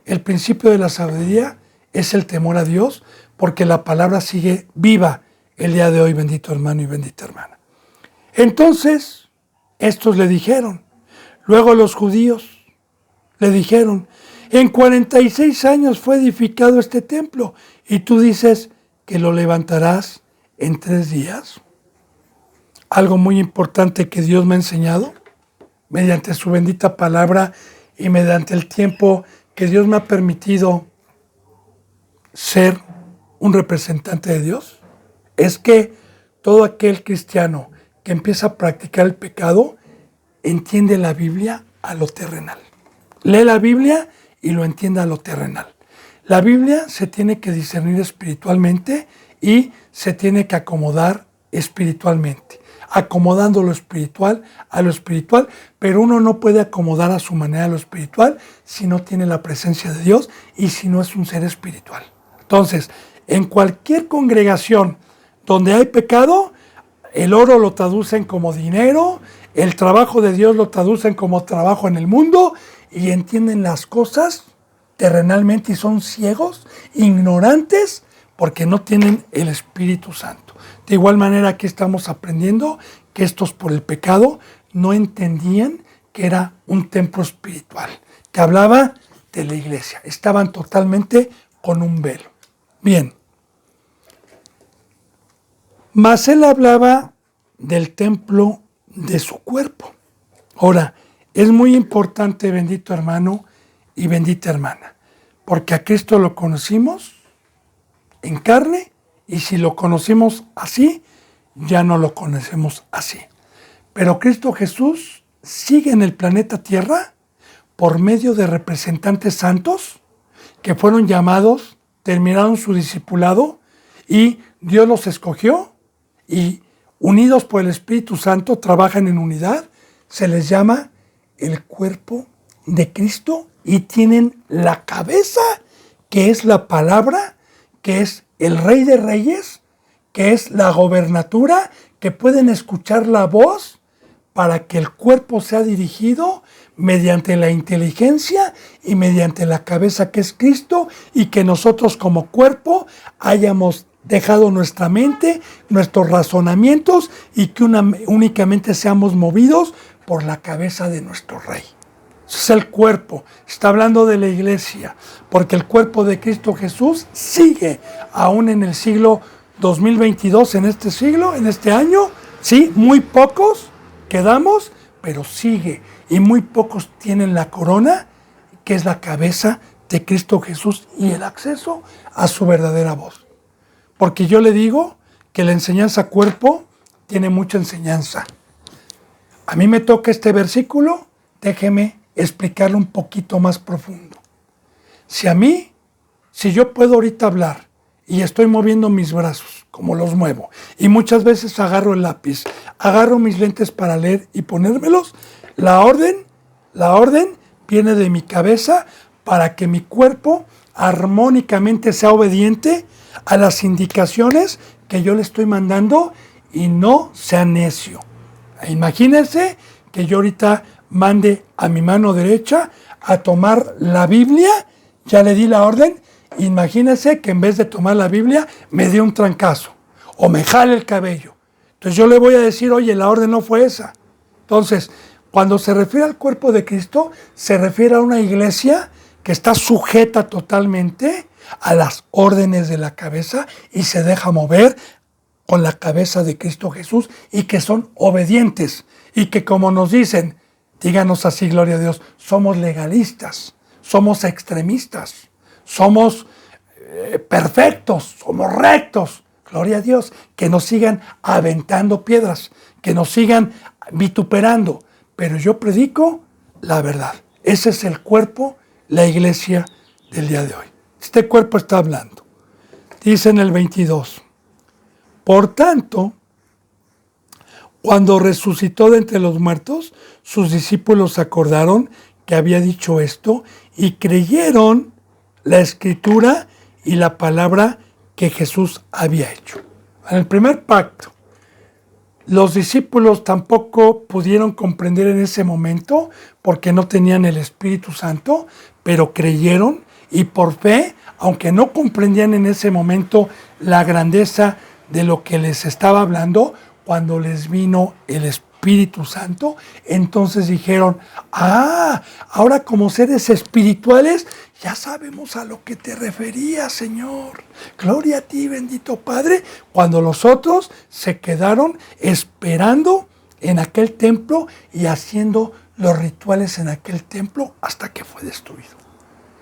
el principio de la sabiduría es el temor a Dios, porque la palabra sigue viva el día de hoy, bendito hermano y bendita hermana. Entonces, estos le dijeron, luego los judíos le dijeron, en 46 años fue edificado este templo, y tú dices que lo levantarás en 3 días. Algo muy importante que Dios me ha enseñado, mediante su bendita palabra y mediante el tiempo que Dios me ha permitido ser un representante de Dios, es que todo aquel cristiano que empieza a practicar el pecado entiende la Biblia a lo terrenal. Lee la Biblia y lo entiende a lo terrenal. La Biblia se tiene que discernir espiritualmente y se tiene que acomodar espiritualmente, acomodando lo espiritual a lo espiritual, pero uno no puede acomodar a su manera lo espiritual si no tiene la presencia de Dios y si no es un ser espiritual. Entonces, en cualquier congregación donde hay pecado, el oro lo traducen como dinero, el trabajo de Dios lo traducen como trabajo en el mundo, y entienden las cosas terrenalmente y son ciegos, ignorantes, porque no tienen el Espíritu Santo. De igual manera, aquí estamos aprendiendo que estos, por el pecado, no entendían que era un templo espiritual, que hablaba de la iglesia. Estaban totalmente con un velo. Bien. Mas él hablaba del templo de su cuerpo. Ahora, es muy importante, bendito hermano y bendita hermana, porque a Cristo lo conocimos en carne, y si lo conocimos así, ya no lo conocemos así. Pero Cristo Jesús sigue en el planeta Tierra por medio de representantes santos que fueron llamados, terminaron su discipulado y Dios los escogió y unidos por el Espíritu Santo trabajan en unidad, se les llama el cuerpo de Cristo y tienen la cabeza, que es la palabra, que es el Rey de Reyes, que es la gobernatura, que pueden escuchar la voz para que el cuerpo sea dirigido mediante la inteligencia y mediante la cabeza que es Cristo, y que nosotros como cuerpo hayamos dejado nuestra mente, nuestros razonamientos, y que únicamente seamos movidos por la cabeza de nuestro Rey. Ese es el cuerpo. Está hablando de la iglesia, porque el cuerpo de Cristo Jesús sigue aún en el siglo 2022, en este siglo, en este año. Sí, muy pocos quedamos, pero sigue. Y muy pocos tienen la corona, que es la cabeza de Cristo Jesús y el acceso a su verdadera voz. Porque yo le digo que la enseñanza cuerpo tiene mucha enseñanza. A mí me toca este versículo, déjeme explicarlo un poquito más profundo. Si yo puedo ahorita hablar y estoy moviendo mis brazos, como los muevo, y muchas veces agarro el lápiz, agarro mis lentes para leer y ponérmelos, la orden viene de mi cabeza para que mi cuerpo armónicamente sea obediente a las indicaciones que yo le estoy mandando y no sea necio. Imagínense que yo ahorita mande a mi mano derecha a tomar la Biblia, ya le di la orden. Imagínense que en vez de tomar la Biblia me dé un trancazo o me jale el cabello. Entonces yo le voy a decir, oye, la orden no fue esa. Entonces, cuando se refiere al cuerpo de Cristo, se refiere a una iglesia que está sujeta totalmente a las órdenes de la cabeza y se deja mover con la cabeza de Cristo Jesús, y que son obedientes, y que, como nos dicen, díganos así, gloria a Dios, somos legalistas, somos extremistas, somos perfectos, somos rectos, gloria a Dios, que nos sigan aventando piedras, que nos sigan vituperando, pero yo predico la verdad. Ese es el cuerpo, la iglesia del día de hoy. Este cuerpo está hablando. Dice en el 22, por tanto, cuando resucitó de entre los muertos, sus discípulos se acordaron que había dicho esto y creyeron la escritura y la palabra que Jesús había hecho. En el primer pacto, los discípulos tampoco pudieron comprender en ese momento porque no tenían el Espíritu Santo, pero creyeron y por fe, aunque no comprendían en ese momento la grandeza de lo que les estaba hablando, cuando les vino el Espíritu Santo, entonces dijeron, ahora como seres espirituales ya sabemos a lo que te referías, Señor. Gloria a ti, bendito Padre. Cuando los otros se quedaron esperando en aquel templo y haciendo los rituales en aquel templo hasta que fue destruido.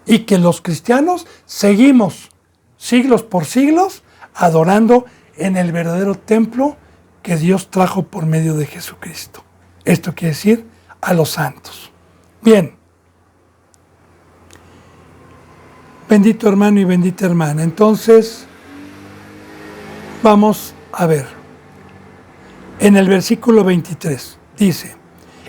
Y que los cristianos seguimos siglos por siglos adorando en el verdadero templo que Dios trajo por medio de Jesucristo. Esto quiere decir a los santos. Bien. Bendito hermano y bendita hermana. Entonces, vamos a ver. En el versículo 23 dice,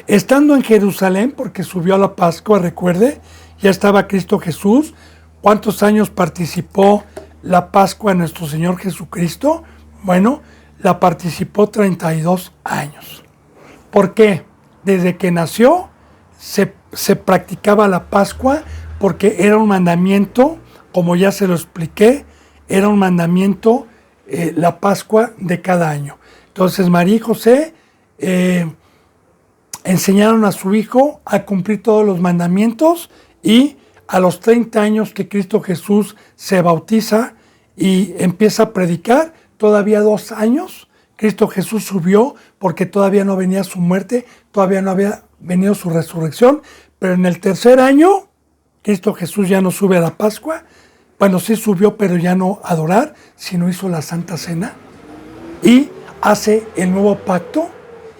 estando en Jerusalén, porque subió a la Pascua, recuerde, ya estaba Cristo Jesús. ¿Cuántos años participó la Pascua en nuestro Señor Jesucristo? Bueno, la participó 32 años. ¿Por qué? Desde que nació se practicaba la Pascua, porque era un mandamiento, como ya se lo expliqué, era un mandamiento la Pascua de cada año. Entonces María y José enseñaron a su hijo a cumplir todos los mandamientos, y a los 30 años que Cristo Jesús se bautiza y empieza a predicar, todavía 2 años, Cristo Jesús subió porque todavía no venía su muerte, todavía no había venido su resurrección, pero en el 3er año, Cristo Jesús ya no sube a la Pascua. Bueno, sí subió, pero ya no a adorar, sino hizo la Santa Cena y hace el nuevo pacto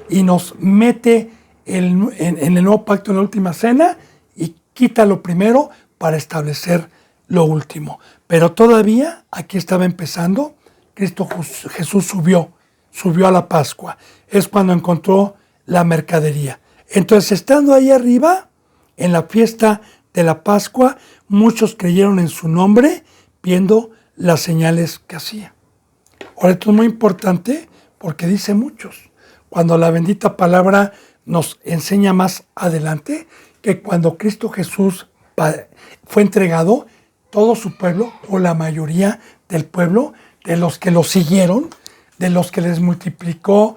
y nos mete en el nuevo pacto en la última cena y quita lo primero para establecer lo último. Pero todavía aquí estaba empezando. Cristo Jesús subió subió a la Pascua. Es cuando encontró la mercadería. Entonces, estando ahí arriba, en la fiesta de la Pascua, muchos creyeron en su nombre, viendo las señales que hacía. Ahora, esto es muy importante porque dice muchos. Cuando la bendita palabra nos enseña más adelante que cuando Cristo Jesús fue entregado, todo su pueblo, o la mayoría del pueblo, de los que lo siguieron, de los que les multiplicó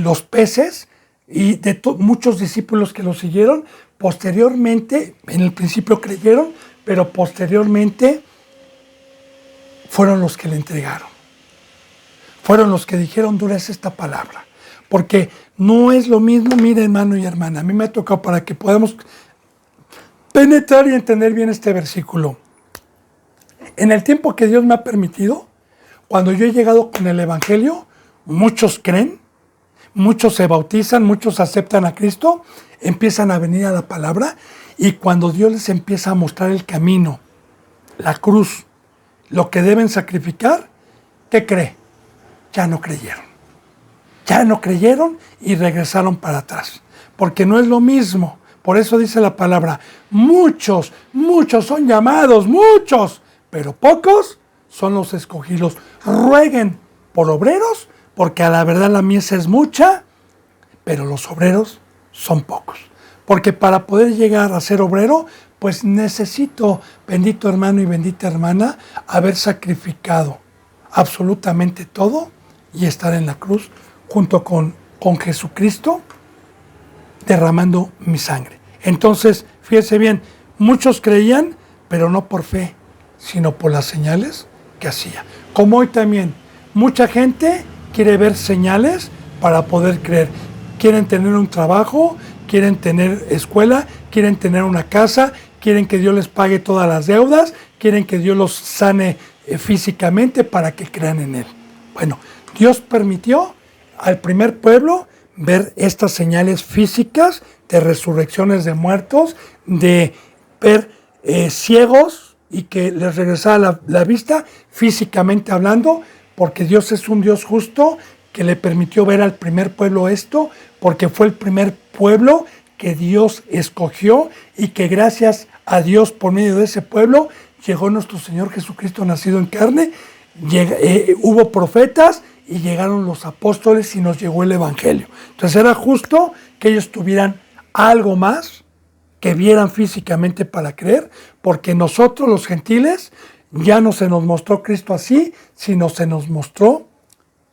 los peces, y de muchos discípulos que lo siguieron, posteriormente, en el principio creyeron, pero posteriormente fueron los que le entregaron. Fueron los que dijeron, dura es esta palabra. Porque no es lo mismo, mire hermano y hermana, a mí me ha tocado para que podamos penetrar y entender bien este versículo. En el tiempo que Dios me ha permitido, cuando yo he llegado con el Evangelio, muchos creen, muchos se bautizan, muchos aceptan a Cristo, empiezan a venir a la palabra, y cuando Dios les empieza a mostrar el camino, la cruz, lo que deben sacrificar, ¿qué cree? Ya no creyeron. Ya no creyeron y regresaron para atrás. Porque no es lo mismo. Por eso dice la palabra, muchos son llamados, muchos, pero pocos son los escogidos. Rueguen por obreros, porque a la verdad la mies es mucha, pero los obreros son pocos. Porque para poder llegar a ser obrero, pues necesito, bendito hermano y bendita hermana, haber sacrificado absolutamente todo y estar en la cruz junto con Jesucristo derramando mi sangre. Entonces, fíjese bien, muchos creían, pero no por fe, sino por las señales que hacía. Como hoy también, mucha gente quiere ver señales para poder creer. Quieren tener un trabajo, quieren tener escuela, quieren tener una casa, quieren que Dios les pague todas las deudas, quieren que Dios los sane físicamente para que crean en Él. Bueno, Dios permitió al primer pueblo ver estas señales físicas de resurrecciones de muertos, de ver ciegos y que les regresara la vista físicamente hablando, porque Dios es un Dios justo que le permitió ver al primer pueblo esto, porque fue el primer pueblo que Dios escogió y que gracias a Dios por medio de ese pueblo llegó nuestro Señor Jesucristo nacido en carne, hubo profetas y llegaron los apóstoles y nos llegó el Evangelio. Entonces era justo que ellos tuvieran algo más, que vieran físicamente para creer, porque nosotros los gentiles ya no se nos mostró Cristo así, sino se nos mostró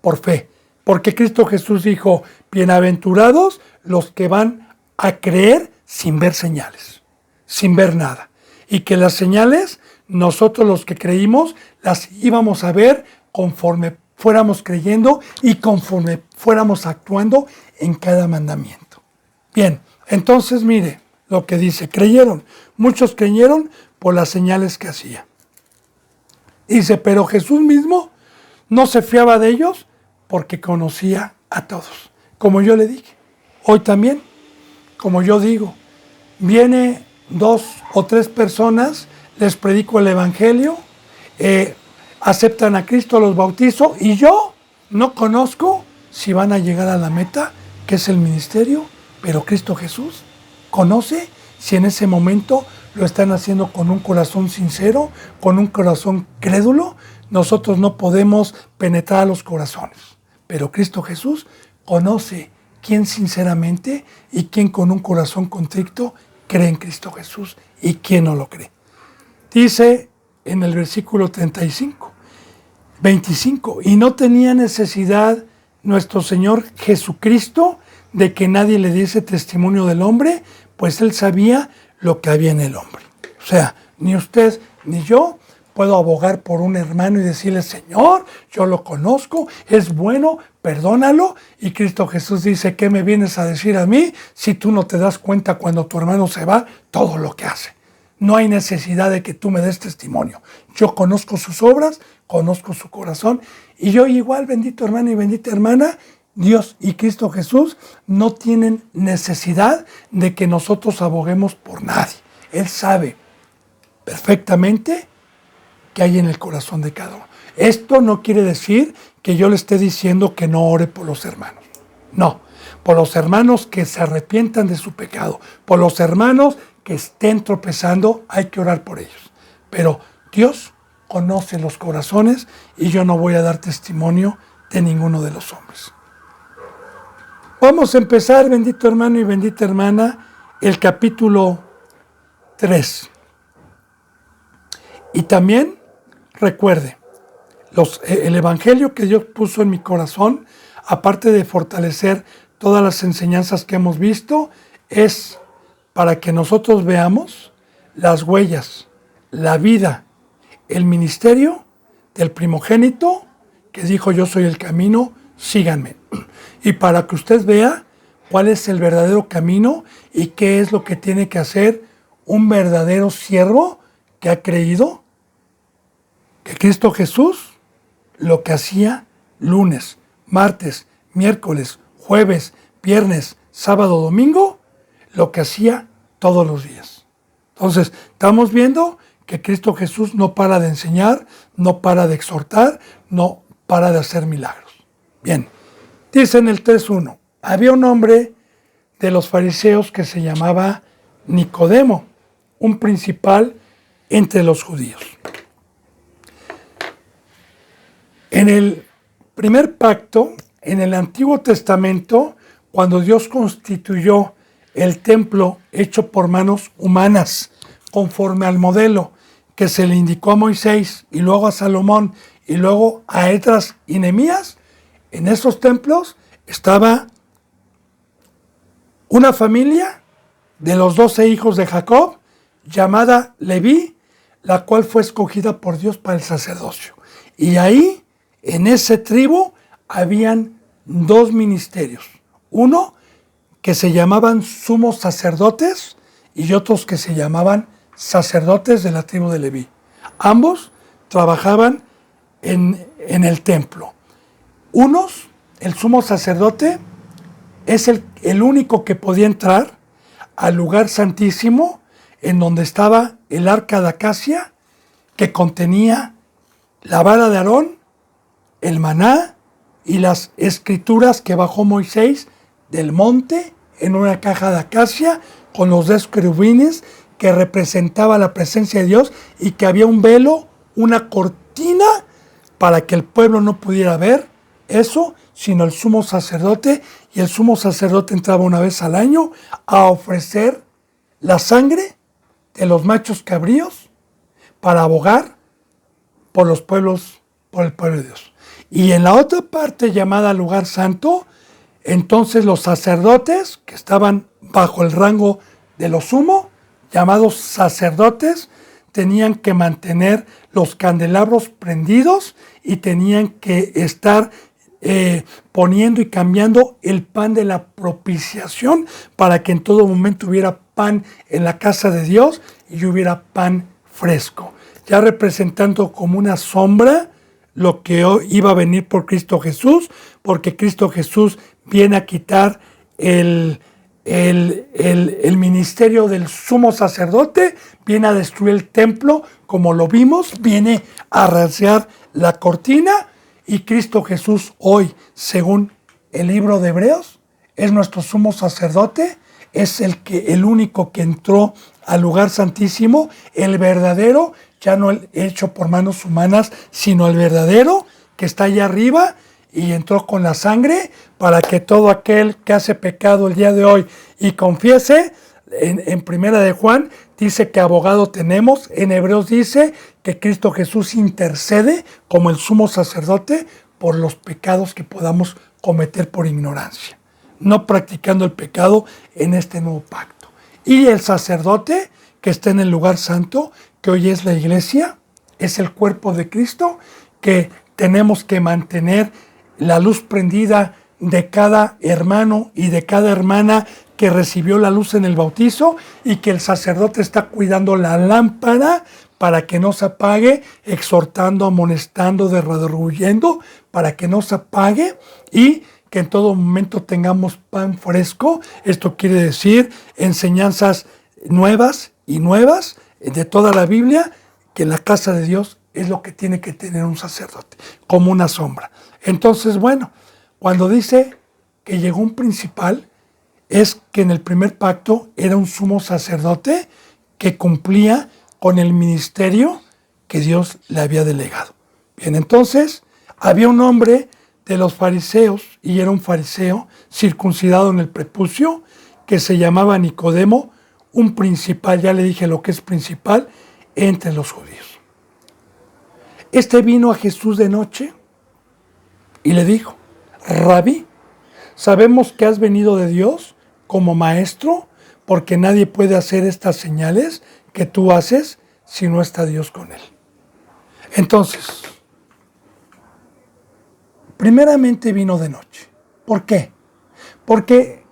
por fe. Porque Cristo Jesús dijo, bienaventurados los que van a creer sin ver señales, sin ver nada. Y que las señales, nosotros los que creímos, las íbamos a ver conforme fuéramos creyendo y conforme fuéramos actuando en cada mandamiento. Bien, entonces mire lo que dice, creyeron. Muchos creyeron por las señales que hacía. Dice, pero Jesús mismo no se fiaba de ellos porque conocía a todos. Como yo le dije, hoy también, como yo digo, viene 2 o 3 personas, les predico el Evangelio, aceptan a Cristo, los bautizo, y yo no conozco si van a llegar a la meta, que es el ministerio, pero Cristo Jesús conoce si en ese momento lo están haciendo con un corazón sincero, con un corazón crédulo. Nosotros no podemos penetrar a los corazones, pero Cristo Jesús conoce quién sinceramente y quién con un corazón contrito cree en Cristo Jesús y quién no lo cree. Dice en el versículo 25, y no tenía necesidad nuestro Señor Jesucristo de que nadie le diese testimonio del hombre, pues Él sabía lo que había en el hombre. O sea, ni usted ni yo puedo abogar por un hermano y decirle, Señor, yo lo conozco, es bueno, perdónalo. Y Cristo Jesús dice, ¿qué me vienes a decir a mí si tú no te das cuenta cuando tu hermano se va todo lo que hace? No hay necesidad de que tú me des testimonio. Yo conozco sus obras, conozco su corazón, y yo igual, bendito hermano y bendita hermana, Dios y Cristo Jesús no tienen necesidad de que nosotros aboguemos por nadie. Él sabe perfectamente qué hay en el corazón de cada uno. Esto no quiere decir que yo le esté diciendo que no ore por los hermanos. No, por los hermanos que se arrepientan de su pecado, por los hermanos que estén tropezando, hay que orar por ellos. Pero Dios conoce los corazones y yo no voy a dar testimonio de ninguno de los hombres. Vamos a empezar, bendito hermano y bendita hermana, el capítulo 3. Y también recuerde, el evangelio que Dios puso en mi corazón, aparte de fortalecer todas las enseñanzas que hemos visto, es para que nosotros veamos las huellas, la vida, el ministerio del primogénito que dijo: yo soy el camino, síganme. Y para que usted vea cuál es el verdadero camino y qué es lo que tiene que hacer un verdadero siervo que ha creído que Cristo Jesús lo que hacía lunes, martes, miércoles, jueves, viernes, sábado, domingo, lo que hacía todos los días. Entonces, estamos viendo que Cristo Jesús no para de enseñar, no para de exhortar, no para de hacer milagros. Bien, dice en el 3.1, había un hombre de los fariseos que se llamaba Nicodemo, un principal entre los judíos. En el primer pacto, en el Antiguo Testamento, cuando Dios constituyó el templo hecho por manos humanas, conforme al modelo que se le indicó a Moisés y luego a Salomón y luego a Esdras y Nehemías, en esos templos estaba una familia de los 12 hijos de Jacob, llamada Leví, la cual fue escogida por Dios para el sacerdocio. Y ahí, en ese tribu, habían dos ministerios. Uno que se llamaban sumos sacerdotes y otros que se llamaban sacerdotes de la tribu de Leví. Ambos trabajaban en el templo. Unos, el sumo sacerdote, es el único que podía entrar al lugar santísimo en donde estaba el arca de Acacia, que contenía la vara de Aarón, el maná y las escrituras que bajó Moisés del monte en una caja de acacia con los 10 querubines que representaba la presencia de Dios y que había un velo, una cortina para que el pueblo no pudiera ver eso, sino el sumo sacerdote, y el sumo sacerdote entraba una vez al año a ofrecer la sangre de los machos cabríos para abogar por los pueblos, por el pueblo de Dios. Y en la otra parte llamada lugar santo, entonces los sacerdotes que estaban bajo el rango de lo sumo, llamados sacerdotes, tenían que mantener los candelabros prendidos y tenían que estar poniendo y cambiando el pan de la propiciación para que en todo momento hubiera pan en la casa de Dios y hubiera pan fresco, ya representando como una sombra lo que iba a venir por Cristo Jesús, porque Cristo Jesús viene a quitar el ministerio del sumo sacerdote, viene a destruir el templo, como lo vimos, viene a rasgar la cortina, y Cristo Jesús hoy, según el libro de Hebreos, es nuestro sumo sacerdote, es el único que entró al lugar santísimo, el verdadero, ya no el hecho por manos humanas, sino el verdadero que está allá arriba, y entró con la sangre para que todo aquel que hace pecado el día de hoy y confiese, en primera de Juan dice que abogado tenemos, en Hebreos dice que Cristo Jesús intercede como el sumo sacerdote por los pecados que podamos cometer por ignorancia, no practicando el pecado en este nuevo pacto. Y el sacerdote que está en el lugar santo, que hoy es la iglesia, es el cuerpo de Cristo, que tenemos que mantener la luz prendida de cada hermano y de cada hermana que recibió la luz en el bautizo, y que el sacerdote está cuidando la lámpara para que no se apague, exhortando, amonestando, redarguyendo, para que no se apague, y que en todo momento tengamos pan fresco. Esto quiere decir enseñanzas nuevas y nuevas de toda la Biblia, que en la casa de Dios es lo que tiene que tener un sacerdote, como una sombra. Entonces, bueno, cuando dice que llegó un principal, es que en el primer pacto era un sumo sacerdote que cumplía con el ministerio que Dios le había delegado. Bien, entonces había un hombre de los fariseos, y era un fariseo circuncidado en el prepucio, que se llamaba Nicodemo, un principal, ya le dije lo que es principal, entre los judíos. Este vino a Jesús de noche y le dijo: Rabí, sabemos que has venido de Dios como maestro, porque nadie puede hacer estas señales que tú haces si no está Dios con él. Entonces, primeramente vino de noche. ¿Por qué? Porque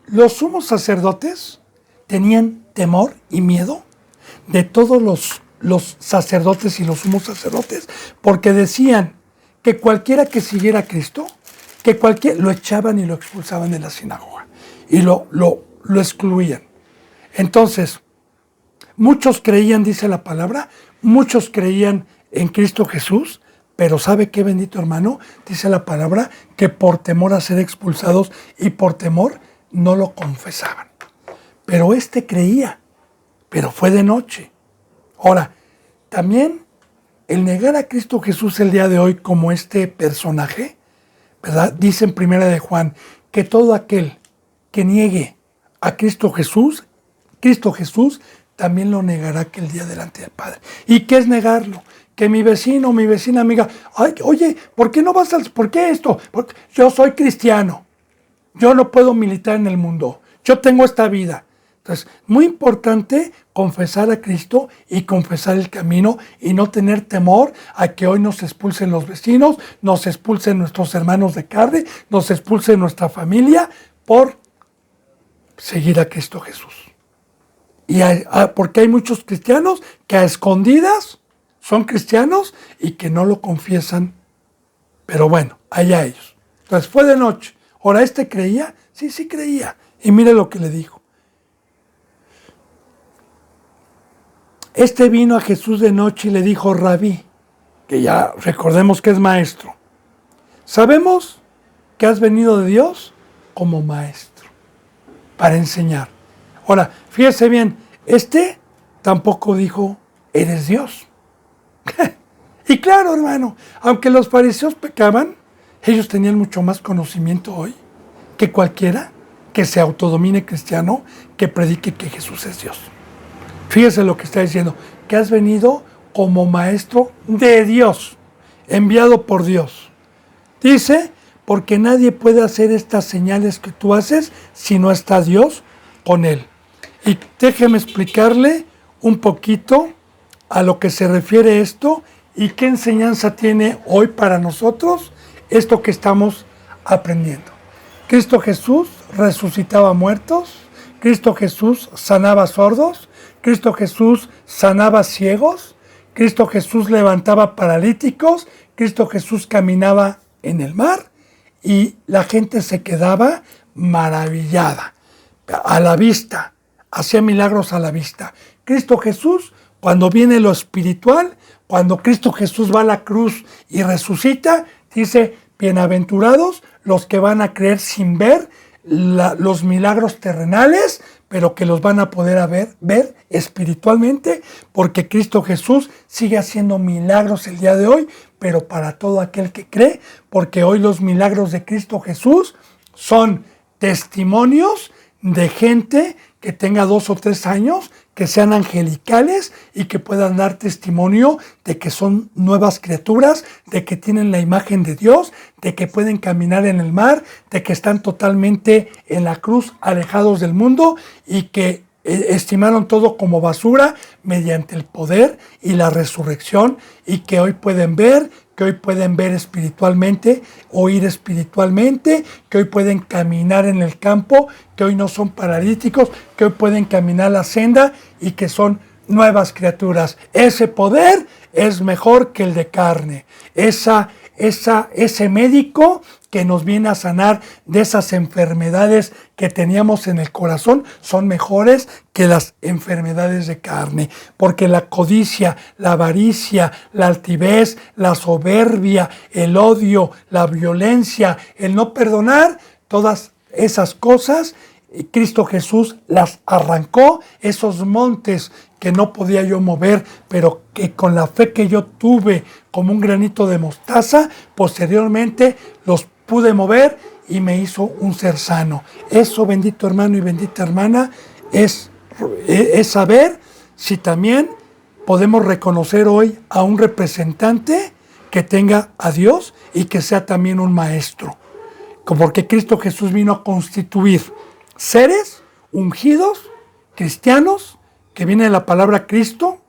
los sumos sacerdotes tenían temor y miedo de todos los sacerdotes y los sumos sacerdotes, porque decían que cualquiera que siguiera a Cristo, lo echaban y lo expulsaban de la sinagoga y lo excluían. Entonces, muchos creían, dice la palabra, muchos creían en Cristo Jesús, pero ¿sabe qué, bendito hermano? Dice la palabra que por temor a ser expulsados y por temor no lo confesaban. Pero este creía, pero fue de noche. Ahora, también el negar a Cristo Jesús el día de hoy como este personaje, ¿verdad? Dice en Primera de Juan que todo aquel que niegue a Cristo Jesús también lo negará aquel día delante del Padre. ¿Y qué es negarlo? Que mi vecino, mi vecina amiga, ay, oye, ¿por qué no vas por qué esto? Porque yo soy cristiano, yo no puedo militar en el mundo, yo tengo esta vida. Entonces, muy importante confesar a Cristo y confesar el camino y no tener temor a que hoy nos expulsen los vecinos, nos expulsen nuestros hermanos de carne, nos expulsen nuestra familia por seguir a Cristo Jesús. Y porque hay muchos cristianos que a escondidas son cristianos y que no lo confiesan, pero bueno, allá ellos. Entonces fue de noche. Ahora, ¿este creía? Sí creía. Y mire lo que le dijo. Este vino a Jesús de noche y le dijo: Rabí, que ya recordemos que es maestro. Sabemos que has venido de Dios como maestro, para enseñar. Ahora, fíjese bien, este tampoco dijo: eres Dios. Y claro, hermano, aunque los fariseos pecaban, ellos tenían mucho más conocimiento hoy que cualquiera que se autodomine cristiano, que predique que Jesús es Dios. Fíjese lo que está diciendo, que has venido como maestro de Dios, enviado por Dios. Dice, porque nadie puede hacer estas señales que tú haces si no está Dios con él. Y déjeme explicarle un poquito a lo que se refiere esto y qué enseñanza tiene hoy para nosotros esto que estamos aprendiendo. Cristo Jesús resucitaba muertos, Cristo Jesús sanaba sordos, Cristo Jesús sanaba ciegos, Cristo Jesús levantaba paralíticos, Cristo Jesús caminaba en el mar y la gente se quedaba maravillada, a la vista, hacía milagros a la vista. Cristo Jesús, cuando viene lo espiritual, cuando Cristo Jesús va a la cruz y resucita, dice: bienaventurados los que van a creer sin ver los milagros terrenales, pero que los van a poder ver espiritualmente, porque Cristo Jesús sigue haciendo milagros el día de hoy, pero para todo aquel que cree, porque hoy los milagros de Cristo Jesús son testimonios de gente que tenga 2 o 3 años, que sean angelicales y que puedan dar testimonio de que son nuevas criaturas, de que tienen la imagen de Dios, de que pueden caminar en el mar, de que están totalmente en la cruz, alejados del mundo, y que estimaron todo como basura mediante el poder y la resurrección, y que hoy pueden ver, que hoy pueden ver espiritualmente, oír espiritualmente, que hoy pueden caminar en el campo, que hoy no son paralíticos, que hoy pueden caminar la senda y que son nuevas criaturas. Ese poder es mejor que el de carne. Ese médico que nos viene a sanar de esas enfermedades que teníamos en el corazón son mejores que las enfermedades de carne, porque la codicia, la avaricia, la altivez, la soberbia, el odio, la violencia, el no perdonar, todas esas cosas, Cristo Jesús las arrancó, esos montes que no podía yo mover, pero que con la fe que yo tuve como un granito de mostaza, posteriormente los pude mover y me hizo un ser sano. Eso, bendito hermano y bendita hermana, es saber si también podemos reconocer hoy a un representante que tenga a Dios y que sea también un maestro. Porque Cristo Jesús vino a constituir seres ungidos, cristianos, que viene de la palabra Cristo,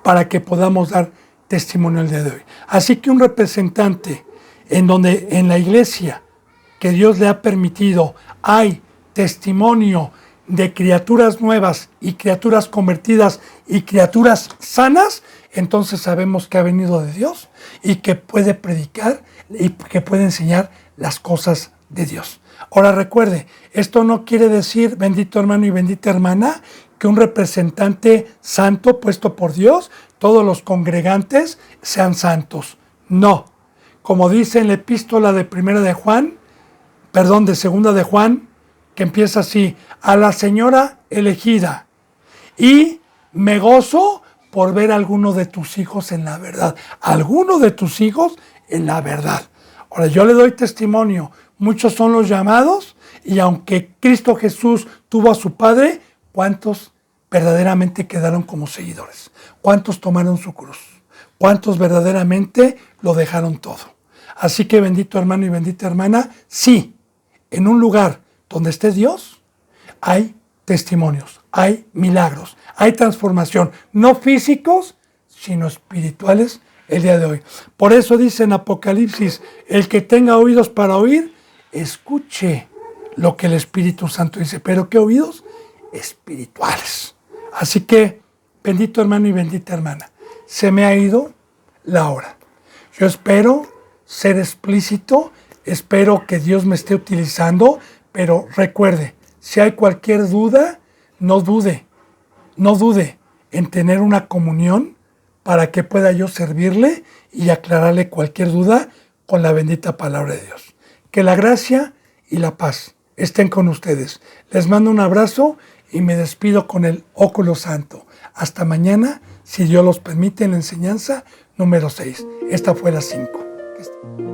para que podamos dar testimonio el día de hoy. Así que un representante en donde en la iglesia que Dios le ha permitido hay testimonio de criaturas nuevas y criaturas convertidas y criaturas sanas, entonces sabemos que ha venido de Dios y que puede predicar y que puede enseñar las cosas de Dios. Ahora recuerde, esto no quiere decir, bendito hermano y bendita hermana, que un representante santo puesto por Dios, todos los congregantes sean santos. No. Como dice en la epístola de segunda de Juan, que empieza así: a la señora elegida, y me gozo por ver a alguno de tus hijos en la verdad. Alguno de tus hijos en la verdad. Ahora yo le doy testimonio, muchos son los llamados, y aunque Cristo Jesús tuvo a su Padre, ¿cuántos verdaderamente quedaron como seguidores? ¿Cuántos tomaron su cruz? ¿Cuántos verdaderamente lo dejaron todo? Así que bendito hermano y bendita hermana, sí, en un lugar donde esté Dios, hay testimonios, hay milagros, hay transformación, no físicos, sino espirituales el día de hoy. Por eso dice en Apocalipsis, el que tenga oídos para oír, escuche lo que el Espíritu Santo dice. ¿Pero qué oídos? Espirituales. Así que, bendito hermano y bendita hermana, se me ha ido la hora. Yo espero ser explícito, espero que Dios me esté utilizando, pero recuerde, si hay cualquier duda, no dude en tener una comunión para que pueda yo servirle y aclararle cualquier duda con la bendita palabra de Dios. Que la gracia y la paz estén con ustedes. Les mando un abrazo y me despido con el óculo santo. Hasta mañana, si Dios los permite, en la enseñanza número 6. Esta fue la 5.